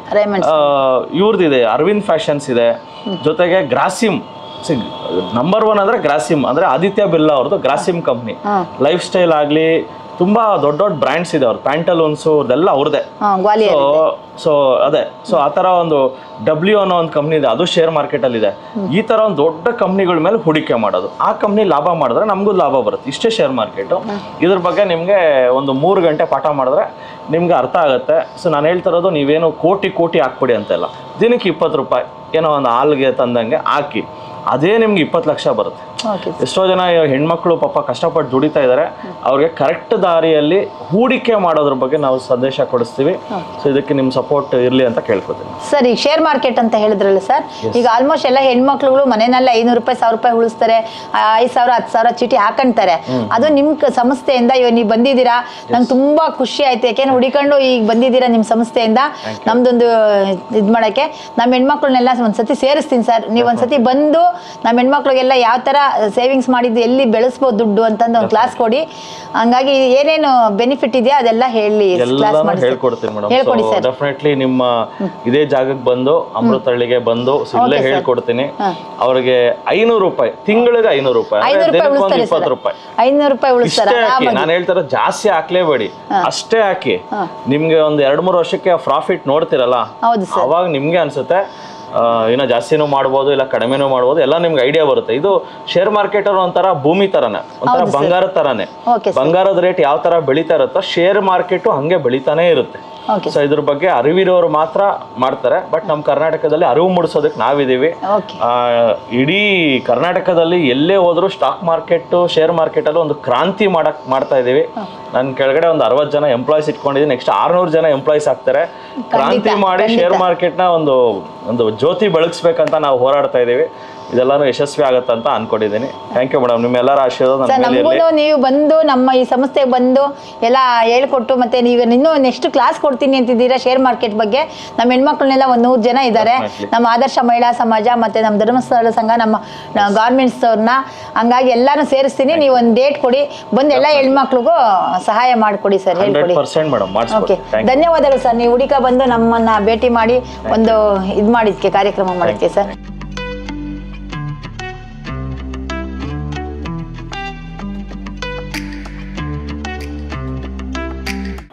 ಇವ್ರದಿದೆ, ಅರವಿಂದ್ ಫ್ಯಾಷನ್ಸ್ ಇದೆ, ಜೊತೆಗೆ ಗ್ರಾಸಿಮ್ ನಂಬರ್ 1 ಅಂದ್ರೆ ಗ್ರಾಸಿಮ್ ಅಂದ್ರೆ ಆದಿತ್ಯ ಬಿರ್ಲಾ ಅವ್ರದ್ದು ಗ್ರಾಸಿಮ್ ಕಂಪ್ನಿ. ಲೈಫ್ ಸ್ಟೈಲ್ ಆಗ್ಲಿ ತುಂಬಾ ದೊಡ್ಡ ದೊಡ್ಡ ಬ್ರ್ಯಾಂಡ್ಸ್ ಇದೆ, ಅವ್ರ ಪ್ಯಾಂಟಲೂನ್ಸು ಅದೆಲ್ಲ ಅವ್ರದೇ. ಸೊ ಅದೇ, ಸೊ ಆ ತರ ಒಂದು W ಅನ್ನೋ ಒಂದು ಕಂಪ್ನಿ ಇದೆ, ಅದು ಶೇರ್ ಮಾರ್ಕೆಟ್ ಅಲ್ಲಿ ಇದೆ. ಈ ತರ ಒಂದು ದೊಡ್ಡ ಕಂಪ್ನಿಗಳ ಮೇಲೆ ಹೂಡಿಕೆ ಮಾಡೋದು, ಆ ಕಂಪ್ನಿ ಲಾಭ ಮಾಡಿದ್ರೆ ನಮಗೂ ಲಾಭ ಬರುತ್ತೆ. ಇಷ್ಟೇ ಶೇರ್ ಮಾರ್ಕೆಟ್. ಇದ್ರ ಬಗ್ಗೆ ನಿಮ್ಗೆ ಒಂದು 3 ಗಂಟೆ ಪಾಠ ಮಾಡಿದ್ರೆ ನಿಮ್ಗೆ ಅರ್ಥ ಆಗುತ್ತೆ. ಸೊ ನಾನು ಹೇಳ್ತಿರೋದು, ನೀವೇನು ಕೋಟಿ ಹಾಕ್ಬಿಡಿ ಅಂತೆಲ್ಲ. ದಿನಕ್ಕೆ 20 ರೂಪಾಯಿ ಏನೋ ಒಂದು ಹಾಲ್ಗೆ ತಂದಂಗೆ ಹಾಕಿ, ಅದೇ ನಿಮ್ಗೆ 20 ಲಕ್ಷ ಬರುತ್ತೆ. ಓಕೆ ಎಷ್ಟೋ ಜನ ಹೆಣ್ಮಕ್ಳು ಪಾಪ ಕಷ್ಟಪಟ್ಟು ದುಡಿತಾ ಇದ್ದಾರೆ, ಅವ್ರಿಗೆ ಕರೆಕ್ಟ್ ದಾರಿಯಲ್ಲಿ ಹೂಡಿಕೆ ಮಾಡೋದ್ರ ಬಗ್ಗೆ ನಾವು ಸಂದೇಶ ಕೊಡಿಸ್ತೀವಿ. ಸೊ ಇದಕ್ಕೆ ನಿಮ್ಮ ಸಪೋರ್ಟ್ ಇರಲಿ ಅಂತ ಕೇಳ್ಕೊತೀನಿ. ಸರ್, ಈಗ ಶೇರ್ ಮಾರ್ಕೆಟ್ ಅಂತ ಹೇಳಿದ್ರಲ್ಲ ಸರ್, ಈಗ ಆಲ್ಮೋಸ್ಟ್ ಎಲ್ಲ ಹೆಣ್ಮಕ್ಳುಗಳು ಮನೆಯಲ್ಲೇ 500 ರೂಪಾಯಿ 1000 ರೂಪಾಯಿ ಉಳಿಸ್ತಾರೆ, 5000 10,000 ಚೀಟಿ ಹಾಕೊಂತಾರೆ. ಅದು ನಿಮ್ಮ ಸಂಸ್ಥೆಯಿಂದ ಇವಾಗ ನೀವು ಬಂದಿದ್ದೀರಾ, ನಂಗೆ ತುಂಬಾ ಖುಷಿ ಆಯ್ತು. ಯಾಕೆಂದ್ರೆ ಹುಡಿಕೊಂಡು ಈಗ ಬಂದಿದ್ದೀರಾ ನಿಮ್ಮ ಸಂಸ್ಥೆಯಿಂದ ನಮ್ದೊಂದು ಇದು ಮಾಡಕ್ಕೆ. ನಮ್ಮ ಹೆಣ್ಮಕ್ಳನ್ನೆಲ್ಲ ಒಂದ್ಸತಿ ಸೇರಿಸ್ತೀನಿ ಸರ್. ನೀವು ಒಂದ್ಸತಿ ಬಂದು ನಮ್ಮ ಹೆಣ್ಮಕ್ಳಿಗೆಲ್ಲ ಯಾವ ತರ ಸೇವಿಂಗ್ಸ್ ಮಾಡಿದ್ದು, ಎಲ್ಲಿ ಬೆಳೆಸ್ಬೋದು ದುಡ್ಡು ಅಂತಂದು ಒಂದು ಕ್ಲಾಸ್ ಕೊಡಿ. ಹಂಗಾಗಿ ಏನೇನು ಬೆನಿಫಿಟ್ ಇದೆಯಾ ಅದೆಲ್ಲ ಹೇಳಿ ಕ್ಲಾಸ್ ಮಾಡಿ ಹೇಳ್ಕೊಡ್ತೀನಿ ಮೇಡಮ್. ಸೊ ಡೆಫಿನೆಟ್ಲಿ ನಿಮ್ಮ ಇದೇ ಜಾಗಕ್ಕೆ ಬಂದು ಅಮೃತಹಳ್ಳಿಗೆ ಬಂದು ಇಲ್ಲೇ ಹೇಳ್ಕೊಡ್ತೀನಿ. ಅವ್ರಿಗೆ 500 ರೂಪಾಯಿ ತಿಂಗಳಿಗೆ 500 ರೂಪಾಯಿ 20 ರೂಪಾಯಿ 500 ರೂಪಾಯಿ ಉಳಿಸ್ತಾರೆ. ನಾನು ಹೇಳ್ತಾರ ಜಾಸ್ತಿ ಹಾಕ್ಲೇಬೇಡಿ, ಅಷ್ಟೇ ಹಾಕಿ. ನಿಮ್ಗೆ ಒಂದು 2-3 ವರ್ಷಕ್ಕೆ ಪ್ರಾಫಿಟ್ ನೋಡ್ತಿರಲ್ಲ, ಅವಾಗ ನಿಮ್ಗೆ ಅನ್ಸುತ್ತೆ ಏನೋ ಜಾಸ್ತಿನೂ ಮಾಡ್ಬೋದು ಇಲ್ಲ ಕಡಿಮೆನೂ ಮಾಡ್ಬೋದು, ಎಲ್ಲ ನಿಮ್ಗೆ ಐಡಿಯಾ ಬರುತ್ತೆ. ಇದು ಶೇರ್ ಮಾರ್ಕೆಟ್ ಒಂಥರ ಭೂಮಿ ತರನೇ, ಒಂಥರ ಬಂಗಾರದ ತರಾನೇ. ಬಂಗಾರದ ರೇಟ್ ಯಾವ ತರ ಬೆಳೀತಾ ಇರುತ್ತೋ ಶೇರ್ ಮಾರ್ಕೆಟ್ ಹಂಗೆ ಬೆಳೀತಾನೆ ಇರುತ್ತೆ. ಸೊ ಇದ್ರ ಬಗ್ಗೆ ಅರಿವಿರೋರು ಮಾತ್ರ ಮಾಡ್ತಾರೆ. ಬಟ್ ನಮ್ಮ ಕರ್ನಾಟಕದಲ್ಲಿ ಅರಿವು ಮೂಡಿಸೋದಕ್ಕೆ ನಾವಿದ್ದೀವಿ. ಇಡೀ ಕರ್ನಾಟಕದಲ್ಲಿ ಎಲ್ಲೇ ಹೋದ್ರು ಸ್ಟಾಕ್ ಮಾರ್ಕೆಟ್ ಶೇರ್ ಮಾರ್ಕೆಟ್ ಅಲ್ಲಿ ಒಂದು ಕ್ರಾಂತಿ ಮಾಡ್ತಾ ಇದೀವಿ. ನನ್ನ ಕೆಳಗಡೆ ಒಂದು 60 ಜನ ಎಂಪ್ಲಾಯ್ಸ್ ಇಟ್ಕೊಂಡಿದ್ದೀನಿ. ನೆಕ್ಸ್ಟ್ 600 ಜನ ಎಂಪ್ಲಾಯ್ಸ್ ಆಗ್ತಾರೆ. ಕ್ರಾಂತಿ ಮಾಡಿ ಶೇರ್ ಮಾರ್ಕೆಟ್ ನ ಒಂದು ಜ್ಯೋತಿ ಬೆಳಗಿಸ್ಬೇಕಂತ ನಾವು ಹೋರಾಡ್ತಾ ಇದೀವಿ. ಇದೆಲ್ಲಾನು ಯಶಸ್ವಿ ಆಗುತ್ತೆ ಅಂತ ಅನ್ಕೊಂಡಿದ್ದೀನಿ. ಥ್ಯಾಂಕ್ ಯು ಮೇಡಮ್, ನಿಮ್ಮೆಲ್ಲರ ಆಶೀರ್ವಾದ ನನ್ನ ಮೇಲೆ ಇರಲಿ. ನೀವು ಬಂದು ನಮ್ಮ ಈ ಸಂಸ್ಥೆಗೆ ಬಂದು ಎಲ್ಲ ಹೇಳ್ಕೊಟ್ಟು ಮತ್ತೆ ನೀವು ಇನ್ನೂ ನೆಕ್ಸ್ಟ್ ಕ್ಲಾಸ್ ಕೊಡ್ತೀನಿ ಅಂತಿದ್ದೀರಾ ಶೇರ್ ಮಾರ್ಕೆಟ್ ಬಗ್ಗೆ. ನಮ್ಮ ಹೆಣ್ಮಕ್ಳನ್ನೆಲ್ಲ ಒಂದು 100 ಜನ ಇದ್ದಾರೆ, ನಮ್ಮ ಆದರ್ಶ ಮಹಿಳಾ ಸಮಾಜ ಮತ್ತೆ ನಮ್ಮ ಧರ್ಮಸ್ಥಳ ಸಂಘ, ನಮ್ಮ ಗಾರ್ಮೆಂಟ್ಸ್ ಅವ್ರನ್ನ. ಹಂಗಾಗಿ ಎಲ್ಲಾನು ಸೇರಿಸ್ತೀನಿ. ನೀವು ಒಂದು ಡೇಟ್ ಕೊಡಿ, ಬಂದು ಎಲ್ಲ ಹೆಣ್ಮಕ್ಳಿಗೂ ಸಹಾಯ ಮಾಡಿಕೊಡಿ ಸರ್, ಹೇಳ್ಕೊಡಿ. 100% ಮೇಡಮ್ ಮಾಡಿಸ್ಕೊಡಿ. ಧನ್ಯವಾದಗಳು ಸರ್, ನೀವು ಹುಡುಕ ಬಂದು ನಮ್ಮನ್ನ ಭೇಟಿ ಮಾಡಿ ಒಂದು ಇದು ಮಾಡಿದ್ಕೆ ಕಾರ್ಯಕ್ರಮ ಮಾಡಿದ್ಕೆ ಸರ್.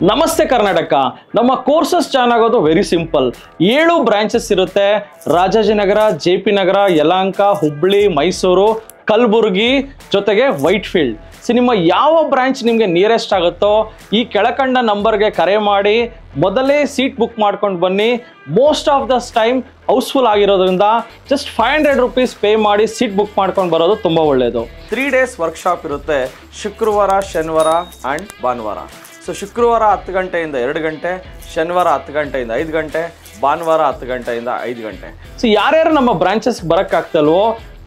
ನಮಸ್ತೆ ಕರ್ನಾಟಕ. ನಮ್ಮ ಕೋರ್ಸಸ್ ಚೆನ್ನಾಗೋದು ವೆರಿ ಸಿಂಪಲ್. 7 ಬ್ರಾಂಚಸ್ ಇರುತ್ತೆ. ರಾಜಾಜಿನಗರ, JP ನಗರ, ಯಲಹಂಕ, ಹುಬ್ಳಿ, ಮೈಸೂರು, ಕಲಬುರ್ಗಿ, ಜೊತೆಗೆ ವೈಟ್ ಫೀಲ್ಡ್. ಸೊ ನಿಮ್ಮ ಯಾವ ಬ್ರಾಂಚ್ ನಿಮಗೆ ನಿಯರೆಸ್ಟ್ ಆಗುತ್ತೋ ಈ ಕೆಳಕಂಡ ನಂಬರ್ಗೆ ಕರೆ ಮಾಡಿ ಮೊದಲೇ ಸೀಟ್ ಬುಕ್ ಮಾಡ್ಕೊಂಡು ಬನ್ನಿ. Most of the time housefull ಆಗಿರೋದ್ರಿಂದ ಜಸ್ಟ್ 500 ರೂಪೀಸ್ ಪೇ ಮಾಡಿ ಸೀಟ್ ಬುಕ್ ಮಾಡ್ಕೊಂಡು ಬರೋದು ತುಂಬ ಒಳ್ಳೆಯದು. 3 days ವರ್ಕ್ಶಾಪ್ ಇರುತ್ತೆ, ಶುಕ್ರವಾರ, ಶನಿವಾರ ಆ್ಯಂಡ್ ಭಾನುವಾರ. ಸೊ ಶುಕ್ರವಾರ 10 ಗಂಟೆಯಿಂದ 2 ಗಂಟೆ, ಶನಿವಾರ 10 ಗಂಟೆಯಿಂದ 5 ಗಂಟೆ, ಭಾನುವಾರ 10 ಗಂಟೆಯಿಂದ 5 ಗಂಟೆ. ಸೊ ಯಾರ್ಯಾರು ನಮ್ಮ ಬ್ರಾಂಚಸ್ಗೆ ಬರೋಕ್ಕಾಗ್ತಲ್ವೋ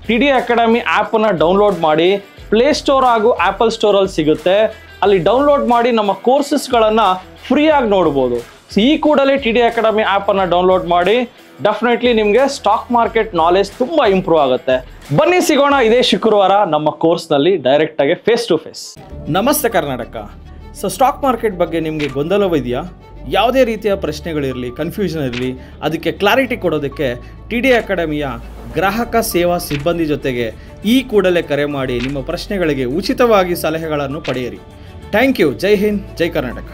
TD ಅಕಾಡೆಮಿ ಆ್ಯಪನ್ನು ಡೌನ್ಲೋಡ್ ಮಾಡಿ. ಪ್ಲೇಸ್ಟೋರ್ ಹಾಗೂ ಆ್ಯಪಲ್ ಸ್ಟೋರಲ್ಲಿ ಸಿಗುತ್ತೆ. ಅಲ್ಲಿ ಡೌನ್ಲೋಡ್ ಮಾಡಿ ನಮ್ಮ ಕೋರ್ಸಸ್ಗಳನ್ನು ಫ್ರೀಯಾಗಿ ನೋಡ್ಬೋದು. ಸೊ ಈ ಕೂಡಲೇ TD ಅಕಾಡೆಮಿ ಆ್ಯಪನ್ನು ಡೌನ್ಲೋಡ್ ಮಾಡಿ. ಡೆಫಿನೆಟ್ಲಿ ನಿಮಗೆ ಸ್ಟಾಕ್ ಮಾರ್ಕೆಟ್ ನಾಲೆಜ್ ತುಂಬ ಇಂಪ್ರೂವ್ ಆಗುತ್ತೆ. ಬನ್ನಿ ಸಿಗೋಣ ಇದೇ ಶುಕ್ರವಾರ ನಮ್ಮ ಕೋರ್ಸ್ನಲ್ಲಿ ಡೈರೆಕ್ಟಾಗಿ ಫೇಸ್ ಟು ಫೇಸ್. ನಮಸ್ತೆ ಕರ್ನಾಟಕ. ಸೊ ಸ್ಟಾಕ್ ಮಾರ್ಕೆಟ್ ಬಗ್ಗೆ ನಿಮಗೆ ಗೊಂದಲವಿದೆಯಾ? ಯಾವುದೇ ರೀತಿಯ ಪ್ರಶ್ನೆಗಳಿರಲಿ, ಕನ್ಫ್ಯೂಷನ್ ಇರಲಿ, ಅದಕ್ಕೆ ಕ್ಲಾರಿಟಿ ಕೊಡೋದಕ್ಕೆ TD ಅಕಾಡೆಮಿಯ ಗ್ರಾಹಕ ಸೇವಾ ಸಿಬ್ಬಂದಿ ಜೊತೆಗೆ ಈ ಕೂಡಲೇ ಕರೆ ಮಾಡಿ ನಿಮ್ಮ ಪ್ರಶ್ನೆಗಳಿಗೆ ಉಚಿತವಾಗಿ ಸಲಹೆಗಳನ್ನು ಪಡೆಯಿರಿ. Thank you. ಜೈ ಹಿಂದ್, ಜೈ ಕರ್ನಾಟಕ.